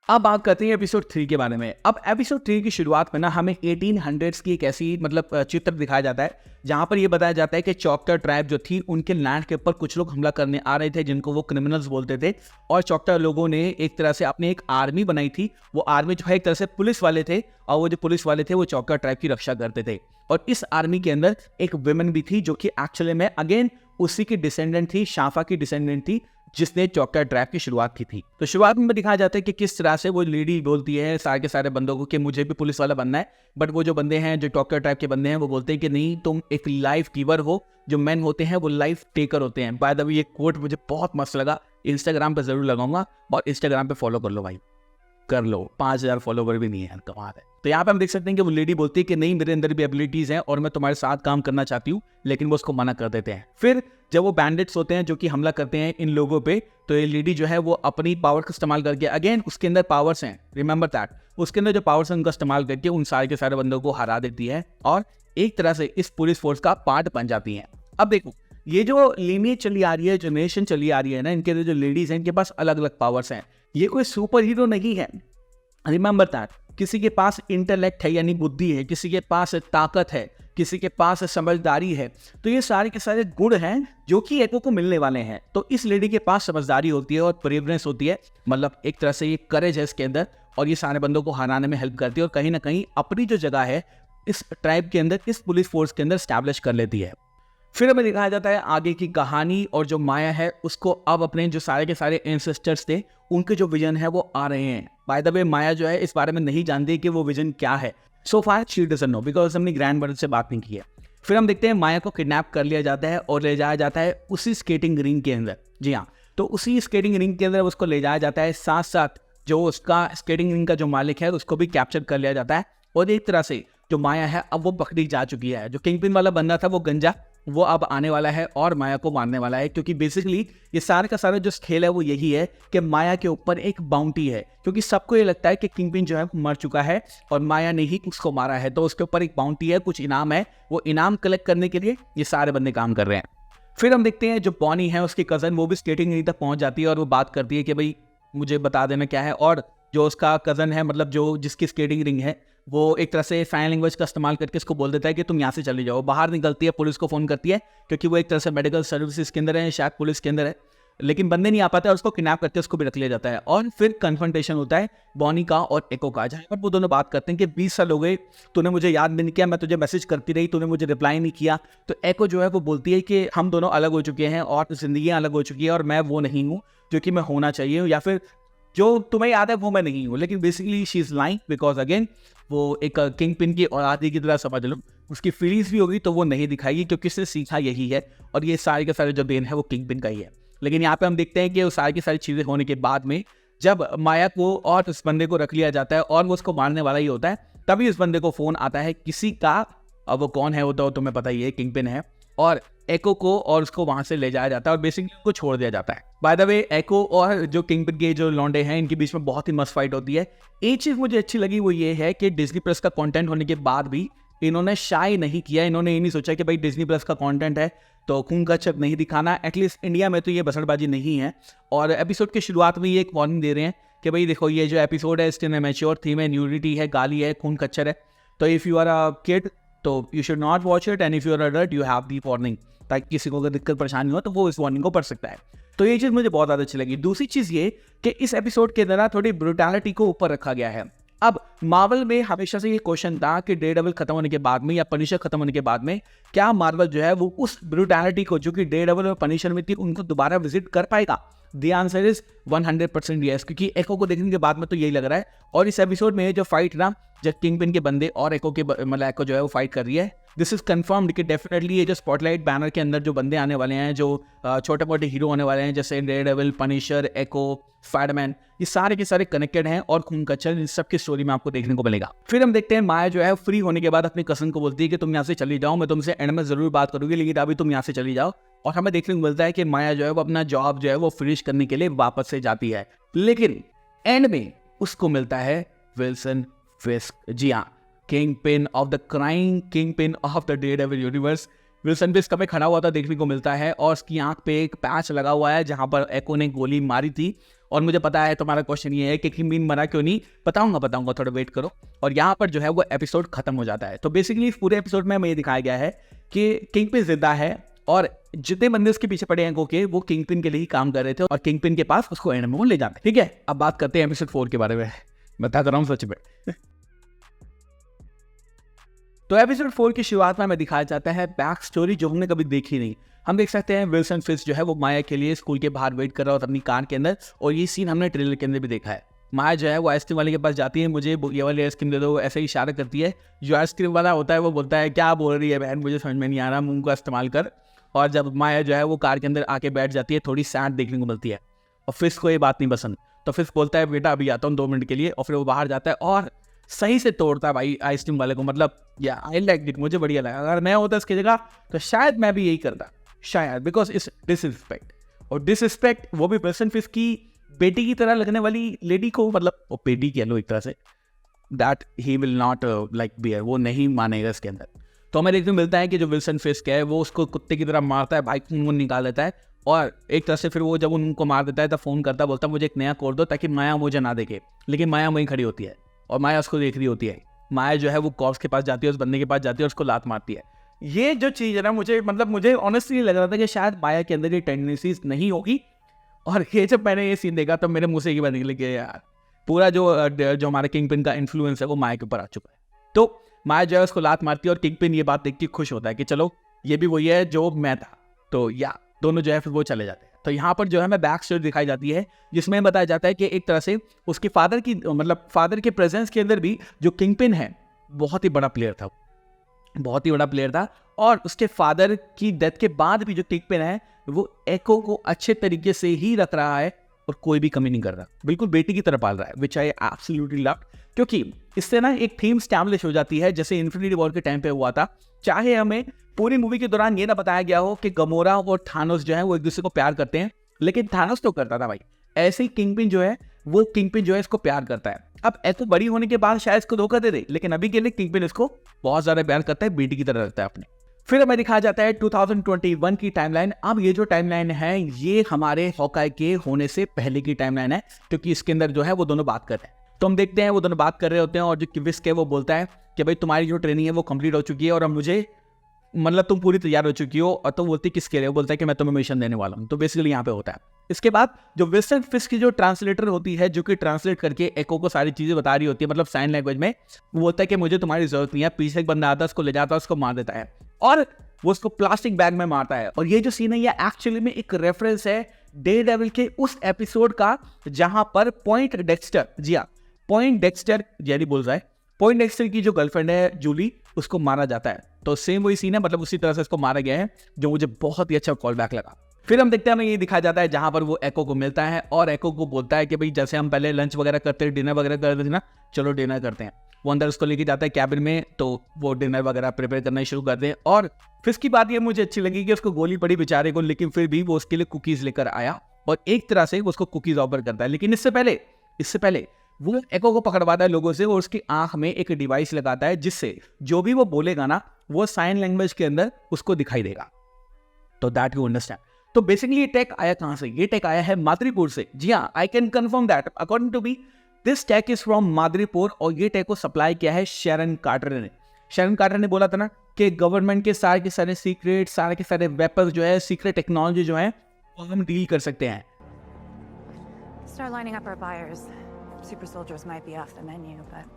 अब बात करते हैं एपिसोड 3 के बारे में। अब एपिसोड 3 की शुरुआत में ना हमें 1800s की एक ऐसी मतलब चित्र दिखाया जाता है जहां पर ये बताया जाता है कि चौकटर ट्राइब जो थी उनके लैंड के ऊपर कुछ लोग हमला करने आ रहे थे जिनको वो क्रिमिनल्स बोलते थे, और चौकटर लोगों ने एक तरह से अपनी एक आर्मी बनाई थी। वो आर्मी जो है एक तरह से पुलिस वाले थे, और वो जो पुलिस वाले थे वो चौकटर ट्राइब की रक्षा करते थे। और इस आर्मी के अंदर एक वुमेन भी थी जो कि एक्चुअली में अगेन उसी की डिसेंडेंट थी, शाफा की डिसेंडेंट थी जिसने चौकटर ट्राइब की शुरुआत की थी। तो शुरुआत में दिखाया जाता है कि किस तरह से वो लेडी बोलती है सारे के सारे बंदों को कि मुझे भी पुलिस वाला बनना है, बट वो जो बंदे हैं, जो चौकटर ट्राइब के बंदे हैं, वो बोलते हैं कि नहीं, तुम एक लाइफ गिवर हो, जो मैन होते हैं वो लाइफ टेकर होते हैं। बाय द वे ये कोट मुझे बहुत मस्त लगा, इंस्टाग्राम पे जरूर लगाऊंगा, और इंस्टाग्राम पे फॉलो कर लो भाई, कर लो, 5000 फॉलोवर भी नहीं है यार, कमाल है। तो यहाँ पे हम देख सकते हैं कि वो लेडी बोलती है कि नहीं, मेरे अंदर भी एबिलिटीज हैं और मैं तुम्हारे साथ काम करना चाहती हूँ, लेकिन वो उसको मना कर देते हैं। फिर जब वो बैंडिट्स होते हैं जो कि हमला करते हैं इन लोगों पे, तो ये लेडी जो है वो अपनी पावर का इस्तेमाल करके, अगेन उसके अंदर पावर्स हैं, रिमेंबर दैट, उसके अंदर जो पावर्स हैं उनका इस्तेमाल करके उन सारे के सारे बंदों को हरा देती है और एक तरह से इस पुलिस फोर्स का पार्ट बन जाती है। अब देखो, ये जो लीनियज चली आ रही है, जनरेशन चली आ रही है ना, इनके जो लेडीज हैं इनके पास अलग अलग पावर्स हैं। ये कोई सुपर हीरो नहीं है, रिमेंबर दैट। किसी के पास इंटेलेक्ट है यानी बुद्धि है, किसी के पास ताकत है, किसी के पास समझदारी है। तो ये सारे के सारे गुण हैं जो कि एको को मिलने वाले हैं। तो इस लेडी के पास समझदारी होती है और ब्रेवनेस होती है, मतलब एक तरह से ये करेज है इसके अंदर, और ये सारे बंदों को हराने में हेल्प करती है और कहीं ना कहीं अपनी जो जगह है इस ट्राइब के अंदर, इस पुलिस फोर्स के अंदर स्टैब्लिश कर लेती है। फिर हमें दिखाया जाता है आगे की कहानी, और जो माया है उसको अब अपने जो सारे के सारे एंसेस्टर्स थे उनके जो विजन है वो आ रहे हैं। बाय द वे माया जो है इस बारे में नहीं जानती कि वो विजन क्या है, सो फार शी डजंट नो, बिकॉज हमने ग्रैंड मदर से बात नहीं की है। फिर हम देखते हैं माया को किडनैप कर लिया जाता है और ले जाया जाता है उसी स्केटिंग रिंग के अंदर। जी हाँ, तो उसी स्केटिंग रिंग के अंदर उसको ले जाया जाता है, साथ साथ जो उसका स्केटिंग रिंग का जो मालिक है उसको भी कैप्चर कर लिया जाता है। और एक तरह से जो माया है अब वो पकड़ी जा चुकी है। जो किंगपिन वाला बंदा था वो गंजा, वो अब आने वाला है और माया को मारने वाला है, क्योंकि बेसिकली ये सारे का सारा जो खेल है वो यही है कि माया के ऊपर एक बाउंटी है, क्योंकि सबको ये लगता है कि किंगपिन जो है मर चुका है और माया ने ही उसको मारा है, तो उसके ऊपर एक बाउंटी है, कुछ इनाम है, वो इनाम कलेक्ट करने के लिए ये सारे बंदे काम कर रहे हैं। फिर हम देखते हैं जो बॉनी है उसकी कज़न, वो भी स्केटिंग रिंग तक पहुंच जाती है और वो बात करती है कि भाई मुझे बता देना क्या है। और जो उसका कज़न है, मतलब जो जिसकी स्केटिंग रिंग है, वो एक तरह से साइन लैंग्वेज का इस्तेमाल करके उसको बोल देता है कि तुम यहाँ से चले जाओ। बाहर निकलती है, पुलिस को फ़ोन करती है, क्योंकि वो एक तरह से मेडिकल सर्विसेज के अंदर है, शायद पुलिस के अंदर है, लेकिन बंदे नहीं आ पाते और उसको किडनैप करके उसको भी रख लिया जाता है। और फिर कन्फ्रंटेशन होता है बॉनी का और एको का, जहाँ पर वो दोनों बात करते हैं कि 20 साल हो गए, तूने मुझे याद भी नहीं किया, मैं तुझे मैसेज करती रही, तूने मुझे रिप्लाई नहीं किया। तो एको जो है वो बोलती है कि हम दोनों अलग हो चुके हैं और जिंदगी अलग हो चुकी है, और मैं वो नहीं हूँ जो कि मैं होना चाहिए, या फिर जो तुम्हें याद है वो मैं नहीं हूँ। लेकिन basically she is lying, because again वो एक किंग पिन की औलादी की तरह समझ लो, उसकी फीलिंग्स भी होगी तो वो नहीं दिखाएगी, क्योंकि इससे सीखा यही है, और ये सारे के सारे जो देन है वो किंग पिन का ही है। लेकिन यहाँ पे हम देखते हैं कि वो सारी की सारी चीज़ें होने के बाद में जब माया को और इस बंदे को रख लिया जाता है और वो उसको मारने वाला ही होता है, तभी इस बंदे को फ़ोन आता है किसी का। अब वो कौन है वो तो तुम्हें पता ही है, किंग पिन है, और एको को और उसको वहाँ से ले जाया जाता है और बेसिकली उनको छोड़ दिया जाता है। बाय द वे एको और जो किंगपिन के जो लौंडे हैं इनके बीच में बहुत ही मस्त फाइट होती है। एक चीज़ मुझे अच्छी लगी वो ये है कि डिज्नी प्लस का कंटेंट होने के बाद भी इन्होंने शाय नहीं किया, इन्होंने ये नहीं सोचा कि भाई डिज्नी प्लस का कंटेंट है तो खून का चक नहीं दिखाना। एटलीस्ट इंडिया में तो ये बसड़बाजी नहीं है, और एपिसोड की शुरुआत में ये एक वार्निंग दे रहे हैं कि भाई देखो ये जो एपिसोड है इसके मैच्योर थीम है, न्यूडिटी है, गाली है, खून कच्चर है, तो if you are a kid तो you should not watch it, and if you are adult you have the warning, ताकि किसी को अगर दिक्कत परेशानी हो तो वो इस वार्निंग को पढ़ सकता है। तो ये चीज़ मुझे बहुत ज़्यादा अच्छी लगी। दूसरी चीज़ ये कि इस एपिसोड के अंदर थोड़ी ब्रूटैलिटी को ऊपर रखा गया है। अब मार्वल में हमेशा से ये क्वेश्चन था कि डेयरडेविल खत्म होने के बाद में या पनिशर खत्म होने के बाद में क्या मार्वल जो है वो उस ब्रूटैलिटी को जो कि डेयरडेविल और पनिशर में थी उनको दोबारा विजिट कर पाएगा। द आंसर इज 100% यस, क्योंकि एको को देखने के बाद में तो यही लग रहा है। और इस एपिसोड में जो फाइट ना, जब किंगपिन के बंदे और एको के मतलब एको जो है वो फाइट कर रही है, दिस इज कंफर्म्ड कि डेफिनेटली ये जो स्पॉटलाइट बैनर के अंदर जो बंदे आने वाले हैं, जो छोटे मोटे हीरो होने वाले हैं, जैसे डेयरडेविल, पनिशर, एको, स्पाइडरमैन, ये सारे के सारे कनेक्टेड हैं और खून कच्चर इन सब की स्टोरी में आपको देखने को मिलेगा। फिर हम देखते हैं माया जो है फ्री होने के बाद अपनी कज़न को बोलती है कि तुम यहाँ से चली जाओ, मैं तुमसे एंड में जरूर बात करूंगी, लेकिन अभी तुम यहाँ से चली जाओ। और हमें देखने को मिलता है कि माया जो है वो अपना जॉब जो है वो फिनिश करने के लिए वापस से जाती है, लेकिन एंड में उसको मिलता है विल्सन फिस्क। जी हाँ, kingpin of the crying kingpin of the Daredevil universe. Wilson Fisk हमें खड़ा हुआ था देखने को मिलता है, और उसकी आंख पे एक पैच लगा हुआ है जहां पर एको ने गोली मारी थी, और मुझे पता है तुम्हारा क्वेश्चन ये है कि किंगपिन मरा क्यों नहीं। बताऊंगा, थोड़ा वेट करो। और यहाँ पर जो है वो एपिसोड खत्म हो जाता है। तो बेसिकली इस पूरे एपिसोड में हमें ये दिखाया गया है कि किंगपिन जिंदा है और जितने बंदे उसके पीछे पड़े हैं के वो किंगपिन के लिए ही काम कर रहे थे और किंगपिन के पास उसको एंड में वो ले जाते। ठीक है, अब बात करते हैं एपिसोड 4 के बारे में। बता रहा हूँ सच में। तो एपिसोड 4 की शुरुआत में हमें दिखाया जाता है बैक स्टोरी जो हमने कभी देखी नहीं। हम देख सकते हैं विल्सन फिस्क जो है वो माया के लिए स्कूल के बाहर वेट कर रहा होता है अपनी कार के अंदर, और ये सीन हमने ट्रेलर के अंदर भी देखा है। माया जो है वो आइसक्रीम वाले के पास जाती है, मुझे ये वाली आइसक्रीम दे दो, ऐसे ही इशारा करती है। जो आइसक्रीम वाला होता है वो बोलता है क्या बोल रही है बहन, मुझे समझ में नहीं आ रहा, मुंह का इस्तेमाल कर। और जब माया जो है वो कार के अंदर आके बैठ जाती है, थोड़ी सैड देखने को मिलती है और फिस्क को ये बात नहीं पसंद। तो फिस्क बोलता है बेटा अभी आता हूँ 2 मिनट के लिए, और फिर वो बाहर जाता है और सही से तोड़ता है भाई आइसक्रीम वाले को। मतलब या आई लाइक इट, मुझे बढ़िया लगा। अगर मैं होता इसकी जगह तो शायद मैं भी यही करता, शायद, बिकॉज इट्स डिसरिस्पेक्ट। और डिसरिस्पेक्ट वो भी विल्सन फिस्क की बेटी की तरह लगने वाली लेडी को, मतलब वो बेटी कह लो एक तरह से, that he will not like bear, वो नहीं मानेगा इसके अंदर। तो हमें देखने को मिलता है कि जो विल्सन फिस्क है वो उसको कुत्ते की तरह मारता है, भाई खून निकाल देता है। और एक तरह से फिर वो जब उनको मार देता है तब फोन करता है, बोलता है मुझे एक नया कोड दो ताकि माया मुझे ना देखे। लेकिन माया वहीं खड़ी होती है और माया उसको देख रही होती है। माया जो है वो कॉप्स के पास जाती है, उस बंदे के पास जाती है और उसको लात मारती है। ये जो चीज़ है ना, मुझे ऑनेस्टली लग रहा था कि शायद माया के अंदर ये टेंडेंसीज नहीं होगी। और ये जब मैंने ये सीन देखा तो मेरे मुंह से एक बार निकल गया यार, पूरा जो हमारे किंगपिन का इन्फ्लुएंस है वो माया के ऊपर आ चुका है। तो माया जो है उसको लात मारती है और किंगपिन ये बात देख के खुश होता है कि चलो ये भी वही है जो मैं था। तो या दोनों जो है फिर वो चले जाते हैं। तो यहाँ पर जो है हमें बैक स्टोरी दिखाई जाती है जिसमें बताया जाता है कि एक तरह से उसके फादर की, मतलब फादर के प्रेजेंस के अंदर भी जो किंगपिन है बहुत ही बड़ा प्लेयर था, बहुत ही बड़ा प्लेयर था। और उसके फादर की डेथ के बाद भी जो किंगपिन है वो एको को अच्छे तरीके से ही रख रहा है और कोई भी कमी नहीं कर रहा, बिल्कुल बेटी की तरह पाल रहा है, विच आई एब्सोल्युटली लव। क्योंकि इससे ना एक थीम स्टैब्लिश हो जाती है जैसे इन्फिनिटी वॉर के टाइम पे हुआ था। चाहे हमें पूरी मूवी के दौरान ये ना बताया गया हो कि गमोरा और थानोस जो है वो एक दूसरे को प्यार करते हैं, लेकिन थानोस तो करता था भाई, ऐसे ही किंगपिन जो है इसको प्यार करता है। अब एको बड़ी होने के बाद शायद इसको धोखा दे दे, लेकिन अभी के लिए किंगपिन इसको बहुत ज्यादा प्यार करता है, बेटी की तरह रखता है अपने। फिर हमें दिखाया जाता है 2021 की टाइमलाइन। अब ये जो टाइमलाइन है ये हमारे हॉकाई के होने से पहले की टाइमलाइन है, क्योंकि इसके अंदर जो है वो दोनों बात कर रहे हैं। तो हम देखते हैं वो दोनों बात कर रहे होते हैं और जो विस्क है वो बोलता है कि भाई तुम्हारी जो ट्रेनिंग है वो कंप्लीट हो चुकी है और अब मुझे, मतलब तुम पूरी तैयार हो चुकी हो। और तो बोलती किसके लिए, वो बोलता है कि मैं तुम्हें मिशन देने वाला हूँ। तो बेसिकली यहाँ पे होता है। इसके बाद जो विल्सन फिस्क की जो ट्रांसलेटर होती है, जो कि ट्रांसलेट करके एको को सारी चीजें बता रही होती है, मतलब साइन लैंग्वेज में, वो बोलता है कि मुझे तुम्हारी जरूरत नहीं है। पीछे एक बंदा आता है, उसको ले जाता है, उसको मार देता है और वो उसको प्लास्टिक बैग में मारता है। और ये जो सीन है ये एक्चुअली में एक रेफरेंस है डेयरडेविल के उस एपिसोड का जहां पर पॉइंट डेक्स्टर, जी हाँ, पॉइंट डेक्स्टर, जेरी बोल रहा है, पॉइंट डेक्स्टर की जो गर्लफ्रेंड है जूली, उसको मारा जाता है। तो सेम वही सीन है, मतलब उसी तरह से इसको मारा गया है, जो मुझे बहुत ही अच्छा कॉल बैक लगा। फिर हम देखते हैं, हमें ये दिखाया जाता है जहां पर वो एको को मिलता है और एको को बोलता है कि भाई जैसे हम पहले लंच वगैरह करते हैं, डिनर वगैरह करते थे ना, चलो डिनर करते हैं। वो अंदर उसको लेके जाता है कैबिन में, तो वो डिनर वगैरह प्रिपेयर करना शुरू करते हैं। और फिस्क की बात ये मुझे अच्छी लगी कि उसको गोली पड़ी बेचारे को, लेकिन फिर भी वो उसके लिए कुकीज लेकर आया और एक तरह से वो उसको कुकीज ऑफर करता है। लेकिन इससे पहले वो एको को पकड़वाता है लोगों से और उसकी आंख में एक डिवाइस लगाता है जिससे जो भी वो बोलेगा ना वो साइन लैंग्वेज के अंदर उसको दिखाई देगा। तो दैट यू अंडरस्टैंड। तो बेसिकली ये टेक आया कहां से? ये टेक आया है माद्रीपुर से। जी हाँ, I can confirm that according to me this tech is from Madripoor. और ये टेक को सप्लाई किया है शैरन कार्टर ने। शैरन कार्टर ने बोला था ना कि गवर्नमेंट के सारे सीक्रेट, सारे के सारे वेपन्स जो है, सीक्रेट टेक्नोलॉजी जो है, वो हम डील कर सकते हैं। Start lining up our buyers. Super soldiers might be off the menu, but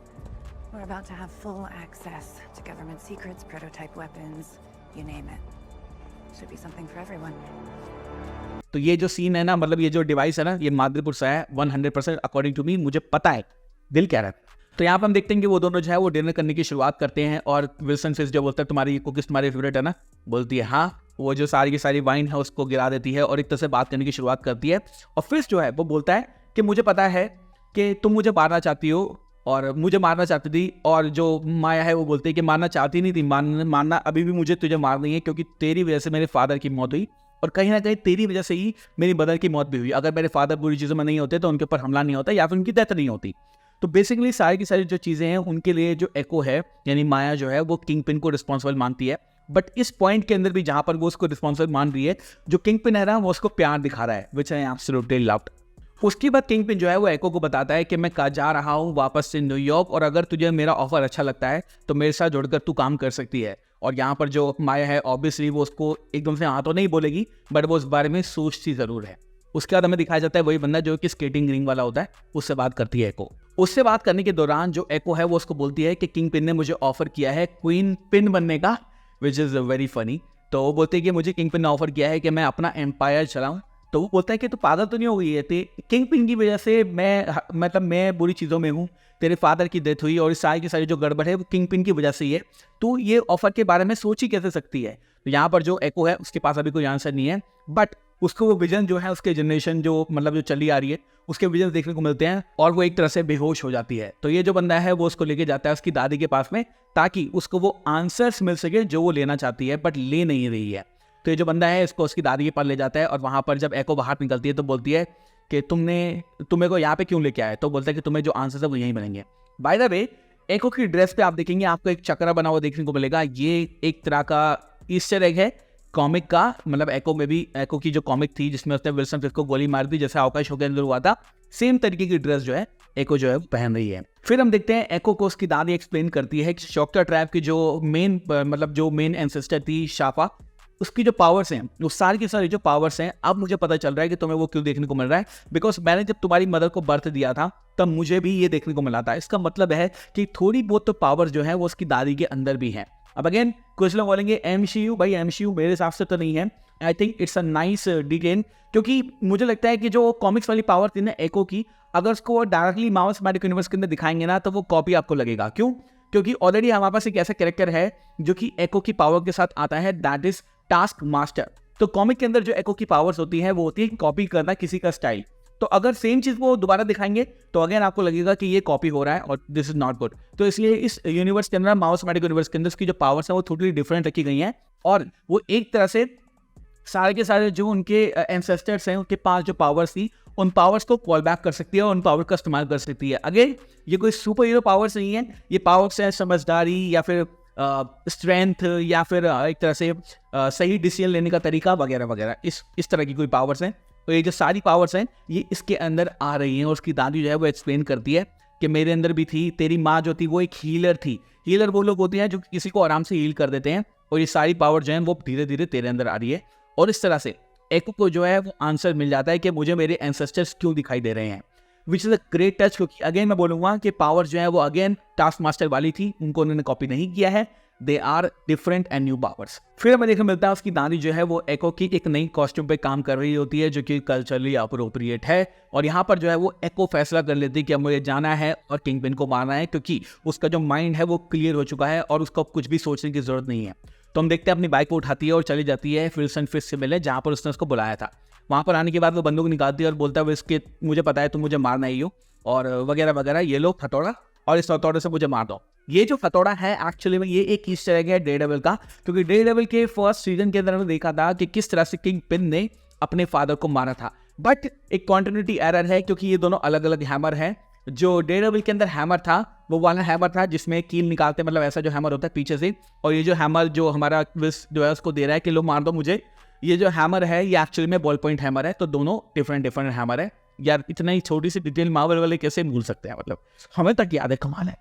we're about to have full access to government secrets, prototype weapons, you name it. Should be something for everyone. तो ये जो scene है ना, मतलब ये जो device है ना, ये माद्रीपुर से है 100% अकॉर्डिंग टू मी, मुझे पता है, दिल कह रहा है। तो यहाँ पर हम देखते हैं कि वो दोनों जो है वो डिनर करने की शुरुआत करते हैं और विल्सन फिस्क जो बोलता है तुम्हारी कुकीज तुम्हारी फेवरेट है ना, बोलती है हाँ। वो जो सारी की सारी वाइन है उसको गिरा देती है और एक तरह से बात करने की शुरुआत करती है। और फिस्क जो है वो बोलता है कि मुझे पता है कि तुम मुझे मारना चाहती हो और मुझे मारना चाहती थी। और जो माया है वो बोलती है कि मारना चाहती नहीं थी, मारना अभी भी मुझे तुझे मारना ही है, क्योंकि तेरी वजह से मेरे फादर की मौत हुई और कहीं ना कहीं तेरी वजह से ही मेरी मदर की मौत भी हुई। अगर मेरे फादर बुरी चीज़ों में नहीं होते तो उनके ऊपर हमला नहीं होता या फिर उनकी डेथ नहीं होती। तो बेसिकली सारी की सारी जो चीज़ें हैं उनके लिए जो एको है यानी माया जो है वो किंगपिन को रिस्पॉन्सिबल मानती है। बट इस पॉइंट के अंदर भी जहां पर वो उसको रिस्पॉन्सिबल मान रही है, जो किंगपिन है ना वो उसको प्यार दिखा रहा है, विच आई एब्सोल्युटली लव्ड। उसके बाद किंग पिन जो है वो एको को बताता है कि मैं जा रहा हूँ वापस से न्यूयॉर्क, और अगर तुझे मेरा ऑफर अच्छा लगता है तो मेरे साथ जुड़कर तू काम कर सकती है। और यहाँ पर जो माया है ऑब्वियसली वो उसको एकदम से हाँ तो नहीं बोलेगी, बट वो उस बारे में सोचती ज़रूर है। उसके बाद हमें दिखाया जाता है वही बंदा जो कि स्केटिंग रिंग वाला होता है, उससे बात करती है एको। उससे बात करने के दौरान जो एको है वो उसको बोलती है कि किंग पिन ने मुझे ऑफर किया है क्वीन पिन बनने का, विच इज़ वेरी फनी। तो वो बोलते हैं कि मुझे किंग पिन ने ऑफर किया है कि मैं अपना एम्पायर चलाऊं। तो वो बोलता है कि तू पागल तो नहीं हो गई है, किंग पिन की वजह से मैं बुरी चीज़ों में हूँ, तेरे फादर की डेथ हुई और इस सारी की सारी जो गड़बड़ है वो किंग पिन की वजह से ही है, तू ये ऑफर के बारे में सोच ही कैसे सकती है। तो यहाँ पर जो एको है उसके पास अभी कोई आंसर नहीं है, बट उसको वो विजन जो है उसके जनरेशन जो जो चली आ रही है उसके विजन देखने को मिलते हैं और वो एक तरह से बेहोश हो जाती है। तो ये जो बंदा है वो उसको लेके जाता है उसकी दादी के पास में, ताकि उसको वो आंसर्स मिल सके जो वो लेना चाहती है बट ले नहीं रही है। तो ये जो बंदा है इसको उसकी दादी के पास ले जाता है, और वहाँ पर जब एको बाहर निकलती है तो बोलती है कि तुम्हें को यहाँ पे क्यों लेके आए। तो बोलता है कि तुम्हें जो आंसर्स है वो यहीं मिलेंगे। बाय द वे, एको की ड्रेस पे आप देखेंगे आपको एक चक्रा बना हुआ देखने को मिलेगा। ये एक तरह का ईस्टर एग है कॉमिक का, एको में भी एको की जो कॉमिक थी जिसमें उसने विल्सन फिस्क को गोली मार दी जैसे अवकाश हो के अंदर हुआ था, सेम तरीके की ड्रेस जो है एको जो है वो पहन रही है। फिर हम देखते हैं एको को उसकी दादी एक्सप्लेन करती है कि शॉक्टर ट्राइब की जो मेन एंसेस्टर थी शाफा, उसकी जो पावर्स हैं वो सारी की सारी जो पावर्स हैं, अब मुझे पता चल रहा है कि तुम्हें वो क्यों देखने को मिल रहा है, बिकॉज मैंने जब तुम्हारी मदर को बर्थ दिया था तब मुझे भी ये देखने को मिला था। इसका मतलब है कि थोड़ी बहुत तो पावर जो है वो उसकी दादी के अंदर भी है। अब अगेन कुछ लोग बोलेंगे एमसीयू, भाई एमसीयू मेरे हिसाब से तो नहीं है। I think it's a nice detail, क्योंकि मुझे लगता है कि जो कॉमिक्स वाली पावर थी ना एको की, अगर उसको डायरेक्टली मार्वल सिनेमैटिक यूनिवर्स के अंदर दिखाएंगे ना तो वो कॉपी आपको लगेगा। क्यों? क्योंकि ऑलरेडी हमारे पास एक ऐसा कैरेक्टर है जो कि एको की पावर के साथ आता है, दैट इज टास्क मास्टर। तो कॉमिक के अंदर जो एको की पावर्स होती है वो होती है कॉपी करना किसी का स्टाइल। तो अगर सेम चीज वो दोबारा दिखाएंगे तो अगेन आपको लगेगा कि ये कॉपी हो रहा है और दिस इज नॉट गुड। तो इसलिए इस यूनिवर्स के अंदर, मार्वल सिनेमैटिक यूनिवर्स के अंदर उसकी जो पावर्स है वो थोड़ी डिफरेंट रखी गई हैं, और वो एक तरह से सारे के सारे जो उनके एंसेस्टर्स हैं उनके पास जो पावर्स थी उन पावर्स को कॉल बैक कर सकती है और उन पावर का इस्तेमाल कर सकती है। अगेन ये कोई सुपर हीरो पावर्स नहीं है, ये पावर्स है समझदारी या फिर स्ट्रेंथ या फिर एक तरह से सही डिसीजन लेने का तरीका वगैरह वगैरह, इस तरह की कोई पावर्स हैं। तो ये जो सारी पावर्स हैं ये इसके अंदर आ रही हैं, और उसकी दादी जो है वो एक्सप्लेन करती है कि मेरे अंदर भी थी, तेरी माँ जो थी वो एक हीलर थी। हीलर वो लोग होते हैं जो किसी को आराम से हील कर देते हैं, और ये सारी पावर जो है वो धीरे धीरे तेरे अंदर आ रही है। और इस तरह से एको को जो है वो आंसर मिल जाता है कि मुझे मेरे एंसेस्टर्स क्यों दिखाई दे रहे हैं, which is a great touch. क्योंकि अगेन मैं बोलूँगा कि पावर जो है वो अगेन टास्क मास्टर वाली थी, उनको उन्होंने कॉपी नहीं किया है, they are different and new powers. फिर हमें देखने मिलता है उसकी दादी जो है वो एको की एक नई कॉस्ट्यूम पे काम कर रही होती है जो कि कल्चरली अप्रोप्रिएट है, और यहाँ पर जो है वो एको फैसला कर लेती है कि अब मुझे जाना है और किंग पिन को मारना है, क्योंकि उसका जो माइंड है वो क्लियर हो चुका है और उसको कुछ भी सोचने की जरूरत नहीं है। तो हम देखते हैं अपनी बाइक को उठाती है और चली जाती है विल्सन फिस्क से मिले जहाँ पर उसने उसको बुलाया था। वहाँ पर आने के बाद वो बंदूक निकालती है और बोलता है विस्क मुझे पता है तुम मुझे मारना ही हो और वगैरह वगैरह, ये लो हथौड़ा और इस हथौड़े से मुझे मार दो। ये जो हथौड़ा है एक्चुअली में ये एक ईस्टर एग है डेयरडेविल का, क्योंकि डेयरडेविल के फर्स्ट सीजन के अंदर हमने देखा था कि किस तरह से किंग पिन ने अपने फादर को मारा था, बट एक कॉन्टिन्यूटी एरर है क्योंकि ये दोनों अलग अलग हैमर हैं। जो डेयरडेविल के अंदर हैमर था वो वाला हैमर था जिसमें कील निकालते, मतलब ऐसा जो हैमर होता है पीछे से, और ये जो हैमर जो हमारा विस जो है उसको दे रहा है कि लो मार दो मुझे, ये जो हैमर है ये एक्चुअली में बॉल पॉइंट हैमर है। तो दोनों डिफरेंट डिफरेंट हैमर है। यार इतना ही छोटी सी डिटेल मार्वल वाले कैसे भूल सकते हैं, मतलब हमें तक याद है, कमाल है।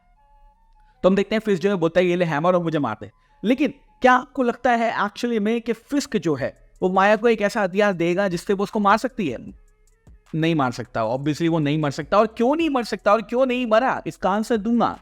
तो हम देखते हैं फिस्क जो है बोलता है ये ले हैमर और मुझे मारते हैं। लेकिन क्या आपको लगता है एक्चुअली में कि फिस्क जो है वो माया को एक ऐसा हथियार देगा जिससे वो उसको मार सकती है? नहीं मार सकता, ऑब्वियसली वो नहीं मर सकता। और क्यों नहीं मर सकता और क्यों नहीं मरा, इसका आंसर दूंगा,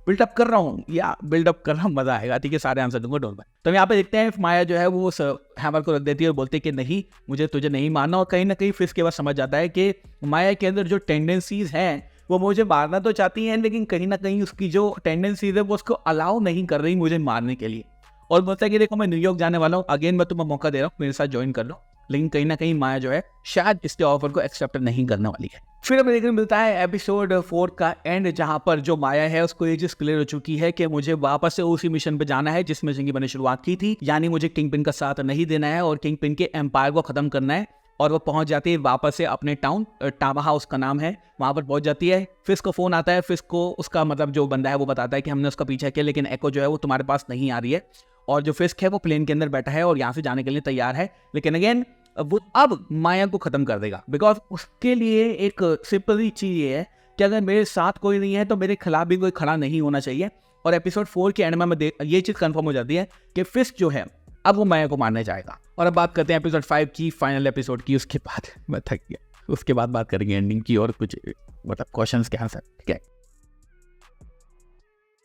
बिल्डअप कर रहा हूँ या बिल्डअप कर रहा हूँ, मजा आएगा, ठीक है, सारे आंसर दूंगा, डोंट वरी। तो यहाँ पे देखते हैं माया जो है वो उस हैमर को रख देती है और बोलती है कि नहीं मुझे तुझे नहीं मारना। और कहीं ना कहीं फिस्क के बाद समझ जाता है कि माया के अंदर जो टेंडेंसीज हैं वो मुझे मारना तो चाहती हैं, लेकिन कहीं ना कहीं उसकी जो टेंडेंसीज है वो उसको अलाउ नहीं कर रही मुझे मारने के लिए। और बोलता है कि देखो मैं न्यूयॉर्क जाने वाला हूँ, अगेन मैं तुम्हें मौका दे रहा हूँ, मेरे साथ ज्वाइन कर लो। लेकिन कहीं ना कहीं माया जो है शायद इसके ऑफर को एक्सेप्ट नहीं करने वाली है। फिर हमें देखने मिलता है एपिसोड 4 का एंड, जहां पर जो माया है उसको ये चीज क्लियर हो चुकी है कि मुझे वापस से उसी मिशन पे जाना है जिसमें जिंदगी मैंने शुरुआत की थी, यानी मुझे किंग पिन का साथ नहीं देना है और किंग पिन के एम्पायर को खत्म करना है। और वो पहुंच जाती है वापस से अपने टाउन, टामाहा उसका नाम है, वहां पर पहुंच जाती है। फिस्क को फोन आता है, फिस्क को उसका मतलब जो बंदा है वो बताता है कि हमने उसका पीछा किया लेकिन एको जो है वो तुम्हारे पास नहीं आ रही है। और जो फिस्क है वो प्लेन के अंदर बैठा है और यहाँ से जाने के लिए तैयार है। लेकिन अगेन वो अब माया को खत्म कर देगा, बिकॉज उसके लिए एक सिंपल ही चीज ये है कि अगर मेरे साथ कोई नहीं है तो मेरे खिलाफ भी कोई खड़ा नहीं होना चाहिए। और एपिसोड 4 के एंड में ये चीज कंफर्म हो जाती है कि फिस्ट जो है अब वो माया को मारने जाएगा। और अब बात करते हैं एपिसोड 5 की, फाइनल एपिसोड की। उसके बाद मैं थक गया, उसके बाद बात करेंगे एंडिंग की और कुछ मतलब क्वेश्चंस के आंसर, ठीक है।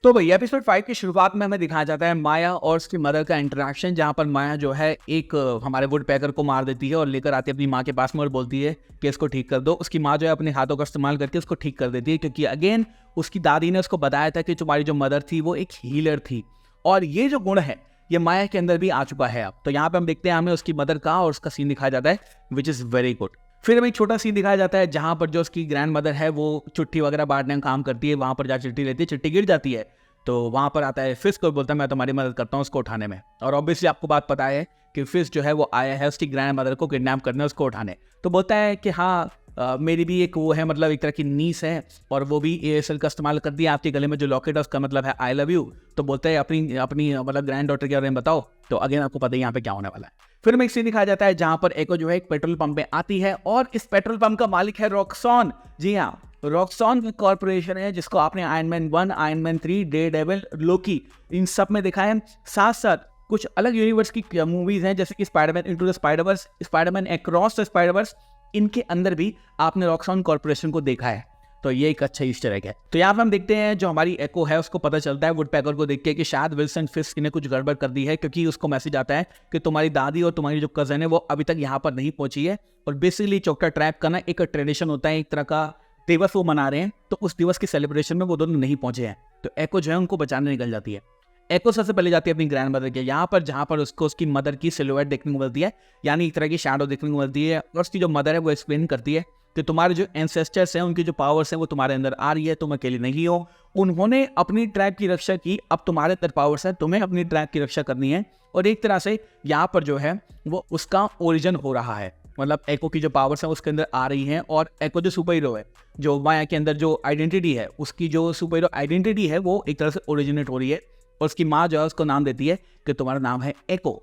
तो भाई एपिसोड 5 की शुरुआत में हमें दिखाया जाता है माया और उसकी मदर का इंटरेक्शन, जहां पर माया जो है एक हमारे वुड पैकर को मार देती है और लेकर आती है अपनी माँ के पास में और बोलती है कि इसको ठीक कर दो। उसकी माँ जो है अपने हाथों का इस्तेमाल करके उसको ठीक कर देती है, क्योंकि अगेन उसकी दादी ने उसको बताया था कि तुम्हारी जो मदर थी वो एक हीलर थी, और ये जो गुण है ये माया के अंदर भी आ चुका है अब। तो यहाँ पे हम देखते हैं हमें उसकी मदर का और उसका सीन दिखाया जाता है, विच इज़ वेरी गुड। फिर हमें एक छोटा सीन दिखाया जाता है जहाँ पर जो उसकी ग्रैंड मदर है वो चिट्ठी वगैरह बांटने का काम करती है, वहाँ पर जा चिट्ठी लेती है, चिट्ठी गिर जाती है, तो वहाँ पर आता है फिस्ट और बोलता है मैं तुम्हारी मदद करता हूँ उसको उठाने में। और ऑब्वियसली आपको बात पता है कि फिस्ट जो है वो आया है उसकी ग्रैंड मदर को किडनैप करने, उसको उठाने। तो बोलता है कि हाँ मेरी भी एक वो है, मतलब एक तरह की नीस है, और वो भी ASL का इस्तेमाल करती है। आपके गले में जो लॉकेट है उसका मतलब है आई लव यू। तो बोलता है अपनी अपनी मतलब ग्रैंड डॉटर के बारे में बताओ। तो अगेन आपको पता है यहाँ पे क्या होने वाला है। फिर में एक सीन दिखाया जाता है जहाँ पर एको जो है एक पेट्रोल पंप में आती है, और इस पेट्रोल पंप का मालिक है रॉक्सॉन। जी हाँ, रॉक्सॉन कॉर्पोरेशन है, जिसको आपने Iron Man 1, Iron Man 3, Daredevil, Loki इन सब में दिखाया है। साथ साथ कुछ अलग यूनिवर्स की मूवीज हैं, जैसे कि Spiderman into the Spider-Verse, Spiderman across the Spider-Verse, इनके अंदर भी आपने रॉक्सॉन कॉर्पोरेशन को देखा है। तो ये एक अच्छा ईस्टर एग है। तो यहाँ पर हम देखते हैं जो हमारी एको है उसको पता चलता है वुडपैकर को देख के कि शायद विल्सन फिस्क ने कुछ गड़बड़ कर दी है, क्योंकि उसको मैसेज आता है कि तुम्हारी दादी और तुम्हारी जो कजन है वो अभी तक यहाँ पर नहीं पहुंची है। और बेसिकली चोकटा ट्रैप का ना एक ट्रेडिशन होता है, एक तरह का दिवस वो मना रहे हैं, तो उस दिवस की सेलिब्रेशन में वो दोनों नहीं पहुंचे हैं। तो एको जो है उनको बचाने निकल जाती है। एको सबसे पहले जाती है अपनी ग्रैंड मदर के यहाँ पर, जहाँ पर उसको उसकी मदर की सिलुएट देखने को मिलती है, यानी एक तरह की शैडो देखने को मिलती है। और उसकी जो मदर है वो एक्सप्लेन करती है कि तुम्हारे जो एंसेस्टर्स हैं उनकी जो पावर्स हैं वो तुम्हारे अंदर आ रही है, तुम अकेले नहीं हो। उन्होंने अपनी ट्राइब की रक्षा की, अब तुम्हारे अंदर पावर्स हैं, तुम्हें अपनी ट्राइब की रक्षा करनी है। और एक तरह से यहाँ पर जो है वो उसका ओरिजिन हो रहा है, मतलब एको की जो पावर्स हैं उसके अंदर आ रही हैं। और एको जो सुपर हीरो है, जो माया के अंदर जो आइडेंटिटी है, उसकी जो सुपर हीरो आइडेंटिटी है वो एक तरह से ओरिजिनेट हो रही है। और उसकी माँ जो है उसको नाम देती है कि तुम्हारा नाम है एको।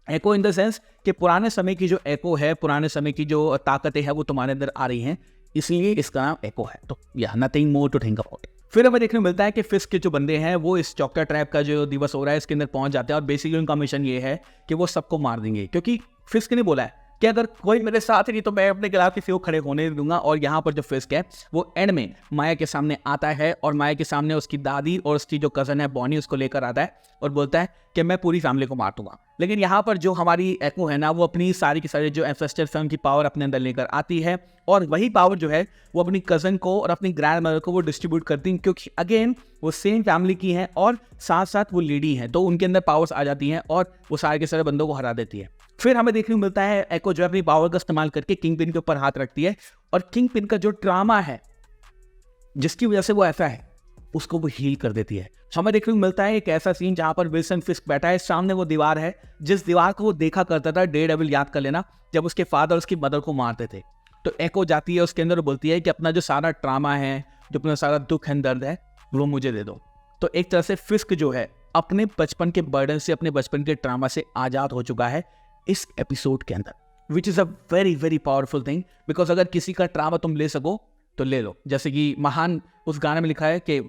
एको इन द सेंस कि पुराने समय की जो एको है, पुराने समय की जो ताकतें हैं वो तुम्हारे अंदर आ रही हैं, इसलिए इसका नाम एको है। तो yeah nothing more to think about. फिर हमें देखने को मिलता है कि फिस्क के जो बंदे हैं वो इस चौका ट्रैप का जो दिवस हो रहा है इसके अंदर पहुंच जाते हैं, और बेसिकली उनका मिशन ये है कि वो सबको मार देंगे, क्योंकि फिस्क ने बोला है कि अगर कोई मेरे साथ नहीं तो मैं अपने खिलाफ किसी को खड़े होने नहीं दूंगा। और यहाँ पर जो फिस्क है वो एंड में माया के सामने आता है, और माया के सामने उसकी दादी और उसकी जो कजन है बॉनी उसको लेकर आता है और बोलता है कि मैं पूरी फैमिली को मार दूंगा। लेकिन यहाँ पर जो हमारी एको है ना, वो अपनी सारी की सारी जो एंसेस्टर्स हैं उनकी पावर अपने अंदर लेकर आती है, और वही पावर जो है वो अपनी कजन को और अपनी ग्रैंड मदर को वो डिस्ट्रीब्यूट करती हैं, क्योंकि अगेन वो सेम फैमिली की हैं और साथ साथ वो लेडी हैं, तो उनके अंदर पावर्स आ जाती हैं और वो सारे के सारे बंदों को हरा देती है। फिर हमें देखने को मिलता है एको जो अपनी पावर का इस्तेमाल करके किंग पिन के ऊपर हाथ रखती है, और किंग पिन का जो ट्रामा है जिसकी वजह से वो ऐसा है उसको वो हील कर देती है। हमें देखने को मिलता है एक ऐसा सीन जहां पर विल्सन फिस्क बैठा है, सामने वो दीवार है जिस दीवार को वो देखा करता था, डेयरडेविल याद कर लेना, जब उसके फादर उसकी मदर को मारते थे। तो एको जाती है उसके अंदर और बोलती है कि अपना जो सारा ट्रामा है, जो अपना सारा दुख है, दर्द है, वो मुझे दे दो। तो एक तरह से फिस्क जो है अपने बचपन के बर्डन से, अपने बचपन के ट्रामा से आजाद हो चुका है इस एपिसोड के अंदर, which is a very very powerful thing. Because अगर किसी का ट्रामा तुम ले सको तो ले लो, जैसे कि महान उस गाने में लिखा है कि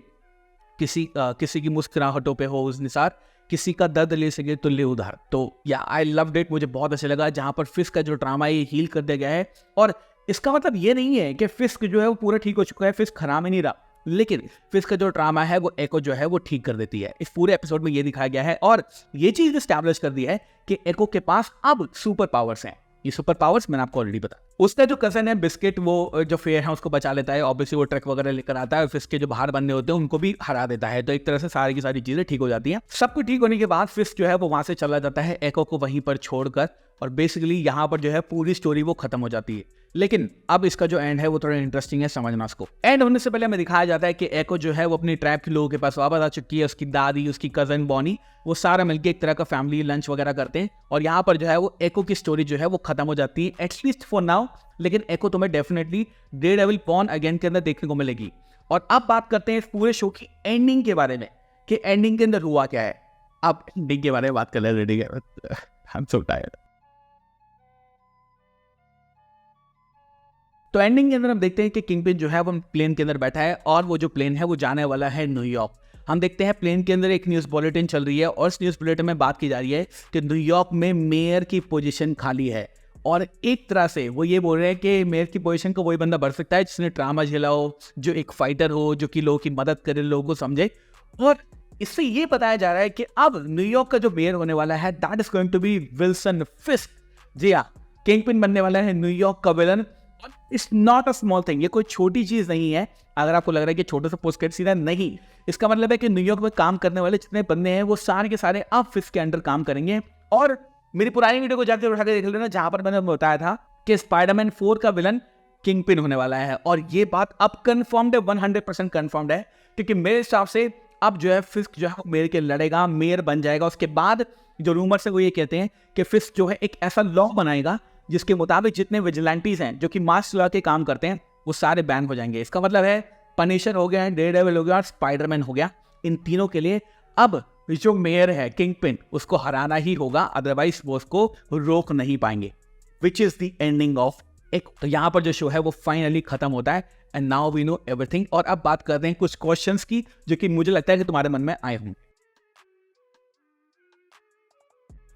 किसी की मुस्कुराहटों पे हो उस निसार, किसी का दर्द ले सके तो ले उधार। तो या आई लव्ड इट, मुझे बहुत अच्छा लगा जहाँ पर फिस्क का जो ट्रामा है ये हील कर दिया गया है। और इसका मतलब ये नहीं है कि फिस्क जो है वो पूरा ठीक हो चुका है, फिस्क खराब ही नहीं रहा, लेकिन फिस्क का जो ट्रामा है वो एको जो है वो ठीक कर देती है। इस पूरे एपिसोड में ये दिखाया गया है, और ये चीज एस्टैब्लिश कर दी है कि एको के पास अब सुपर पावर्स हैं। ये सुपर पावर्स मैंने आपको ऑलरेडी बताया। उसका जो कजन है बिस्किट, वो जो फेयर है उसको बचा लेता है, ऑब्वियसली वो ट्रक वगैरह लेकर आता है, और फिस्क के जो बाहर बंदे होते हैं उनको भी हरा देता है। तो एक तरह से सारी की सारी चीजें ठीक हो जाती हैं। सब कुछ ठीक होने के बाद फिस्क जो है वो वहां से चला जाता है एको को वहीं पर छोड़कर, और बेसिकली यहाँ पर जो है पूरी स्टोरी वो खत्म हो जाती है। लेकिन अब इसका जो एंड है वो थोड़ा इंटरेस्टिंग है, समझना उसको। एंड होने से पहले हमें दिखाया जाता है कि एको जो है वो अपनी ट्राइब के लोगों के पास वापस आ चुकी है। उसकी दादी, उसकी कजन बॉनी, वो सारा मिलकर एक तरह का फैमिली लंच वगैरह करते हैं, और यहाँ पर जो है वो एको की स्टोरी जो है वो खत्म हो जाती है, एटलीस्ट फॉर नाउ। लेकिन एको तुम्हें डेफिनेटली डेयरडेविल बॉर्न अगेन के अंदर देखने को मिलेगी। और अब बात करते हैं इस पूरे शो की एंडिंग के बारे में, कि एंडिंग के अंदर हुआ क्या है। अब एंडिंग के बारे में बात कर ले, रेडी है, आई एम सो टायर्ड। तो एंडिंग के अंदर हम देखते हैं कि किंगपिन जो है वो प्लेन के अंदर बैठा है और वो जो प्लेन है वो जाने वाला है न्यूयॉर्क। हम देखते हैं प्लेन के अंदर एक न्यूज़ बुलेटिन चल रही है और इस न्यूज़ बुलेटिन में बात की जा रही है कि न्यूयॉर्क में मेयर की पोजीशन खाली है और एक तरह से वो ये बोल रहे हैं कि मेयर की पोजीशन को वही बंदा भर सकता है जिसने ड्रामा झेला हो, जो एक फाइटर हो, जो कि लोगों की मदद करे, लोगों को समझे। और इससे ये बताया जा रहा है कि अब न्यूयॉर्क का जो मेयर होने वाला है that is going to be Wilson Fisk. जी हाँ, किंगपिन बनने वाला है न्यूयॉर्क का villain. It's not a small thing, ये कोई छोटी चीज नहीं है। अगर आपको लग रहा है कि छोटे से पोस्ट क्रेडिट सीन है, नहीं, इसका मतलब है कि न्यूयॉर्क में काम करने वाले जितने बंदे हैं वो सारे के सारे अब फिस्क के अंडर काम करेंगे। और मेरी पुरानी वीडियो को जाकर उठा के देख लेना जहां पर मैंने बताया था कि स्पाइडरमैन 4 का विलन किंगपिन होने वाला है और ये बात अब कंफर्म्ड है, 100% कंफर्म्ड है, क्योंकि मेरे हिसाब से अब जो है फिस्क जो है मेयर के लड़ेगा, मेयर बन जाएगा। उसके बाद जो रूमर से वो ये कहते हैं कि फिस्क जो है एक ऐसा लॉ बनाएगा जिसके मुताबिक जितने विजिलेंटीज हैं जो कि मास्क लगा के काम करते हैं वो सारे बैन हो जाएंगे। इसका मतलब है पनिशर हो गया, डेयरडेविल हो गया और स्पाइडरमैन हो गया, इन तीनों के लिए अब जो मेयर है किंगपिन उसको हराना ही होगा, अदरवाइज वो उसको रोक नहीं पाएंगे। Which is the ending of एक। तो यहाँ पर जो शो है वो फाइनली खत्म होता है and now we know everything. और अब बात करते हैं कुछ क्वेश्चंस की जो कि मुझे लगता है कि तुम्हारे मन में आए होंगे।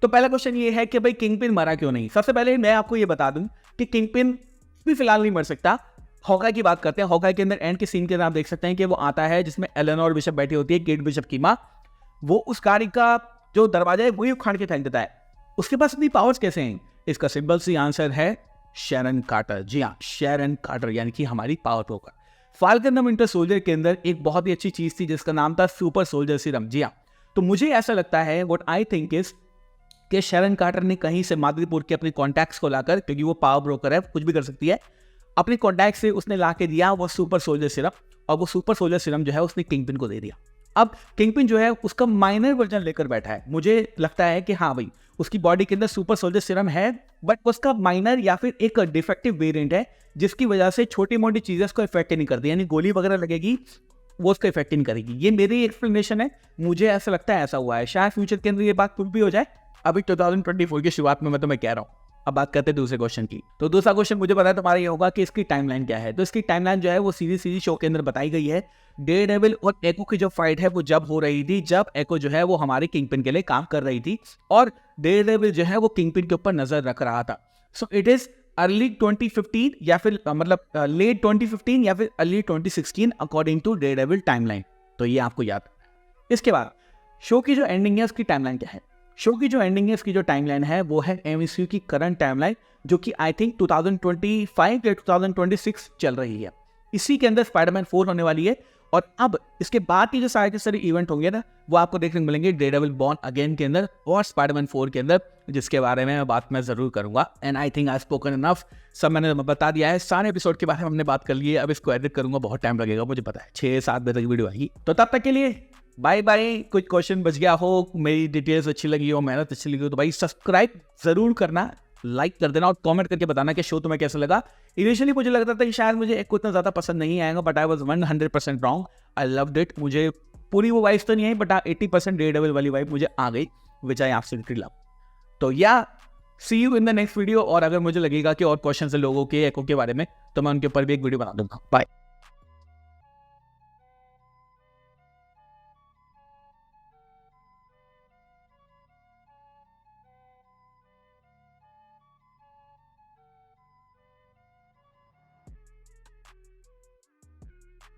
तो पहला क्वेश्चन ये है कि भाई किंगपिन मरा क्यों नहीं। सबसे पहले मैं आपको ये बता दूं कि किंगपिन भी फिलहाल नहीं मर सकता। हॉकाई की बात करते हैं। हॉकाई के अंदर एंड के सीन के अंदर आप देख सकते हैं कि वो आता है जिसमें एलेनोर बिशप बैठी होती है, केट बिशप की माँ। वो उस गाड़ी का जो दरवाजा है वही उखाड़ के फेंक देता है। उसके पास इतनी पावर्स कैसे हैं? इसका सिंपल सी आंसर है शैरन कार्टर। जी हाँ, शैरन कार्टर यानी कि हमारी power broker. Falcon the winter soldier के अंदर एक बहुत ही अच्छी चीज थी जिसका नाम था सुपर सोल्जर सीरम। जी हाँ, तो मुझे ऐसा लगता है, व्हाट आई थिंक इज कि शैरन कार्टर ने कहीं से मादरीपुर के अपने कॉन्टैक्ट्स को लाकर, क्योंकि वो पावर ब्रोकर है, कुछ भी कर सकती है, अपने कॉन्टैक्ट से उसने ला के दिया वो सुपर सोल्जर सीरम। और वो सुपर सोल्जर सीरम जो है उसने किंगपिन को दे दिया। अब किंगपिन जो है उसका माइनर वर्जन लेकर बैठा है। मुझे लगता है कि हाँ भाई, उसकी बॉडी के अंदर सुपर सोल्जर सीरम है, बट उसका माइनर या फिर एक डिफेक्टिव वेरिएंट है जिसकी वजह से छोटी मोटी चीजें उसको इफेक्ट नहीं करती, यानी गोली वगैरह लगेगी वो उसको इफेक्ट नहीं करेगी। ये मेरी एक्सप्लेनेशन है, मुझे ऐसा लगता है ऐसा हुआ है। शायद फ्यूचर के अंदर ये बात प्रूव भी हो जाए। अभी 2024 की शुरुआत में मैं तुम्हें कह रहा हूँ। अब बात करते हैं दूसरे क्वेश्चन की। तो दूसरा क्वेश्चन मुझे पता है तुम्हारा ये होगा कि इसकी टाइमलाइन क्या है। तो इसकी टाइमलाइन जो है वो सीधी शो के अंदर बताई गई है। डेयरडेविल और एको की जो फाइट है वो जब हो रही थी, जब एको जो है वो हमारे किंगपिन के लिए काम कर रही थी और डेयरडेविल जो है वो किंगपिन के ऊपर नजर रख रहा था। सो इट इज अर्ली 2015 या फिर मतलब लेट 2015 या फिर early 2016 according to Daredevil timeline. तो ये आपको याद। इसके बाद शो की जो एंडिंग है उसकी टाइमलाइन क्या है? शो की जो एंडिंग है इसकी जो टाइमलाइन है वो है एमसीयू की करंट टाइमलाइन, जो कि आई थिंक 2025 या 2026 चल रही है। इसी के अंदर स्पाइडरमैन 4 होने वाली है और अब इसके बाद के जो सारे के सारे इवेंट होंगे ना वो आपको देखने को मिलेंगे डेयरडेविल बॉर्न अगेन के अंदर और स्पाइडरमैन 4 के अंदर, जिसके बारे में बात मैं जरूर करूंगा। And I think I spoken enough, सब मैंने बता दिया है। सारे एपिसोड के बारे में हमने बात कर ली है। अब इसको एडिट करूंगा, बहुत टाइम लगेगा, मुझे पता है 6-7 बजे तक वीडियो आएगी। तो तब तक के लिए बाय बाय। कुछ क्वेश्चन बच गया हो, मेरी डिटेल्स अच्छी लगी हो, मेहनत अच्छी लगी हो, तो भाई सब्सक्राइब जरूर करना, लाइक कर देना और कमेंट करके बताना कि शो तुम्हें कैसा लगा। इनिशियली मुझे लगता था कि शायद मुझे एक उतना ज़्यादा पसंद नहीं आएगा, but I was 100% wrong. I loved it. मुझे पूरी वो वाइब्स तो नहीं आई, बट 80% डेयरडेविल वाली वाइब मुझे आ गई, विच आई एब्सोल्युटली लव। तो yeah see you in the next video. और अगर मुझे लगेगा कि और क्वेश्चन है लोगों के एको के बारे में तो मैं उनके ऊपर भी एक वीडियो बना दूंगा। बाय।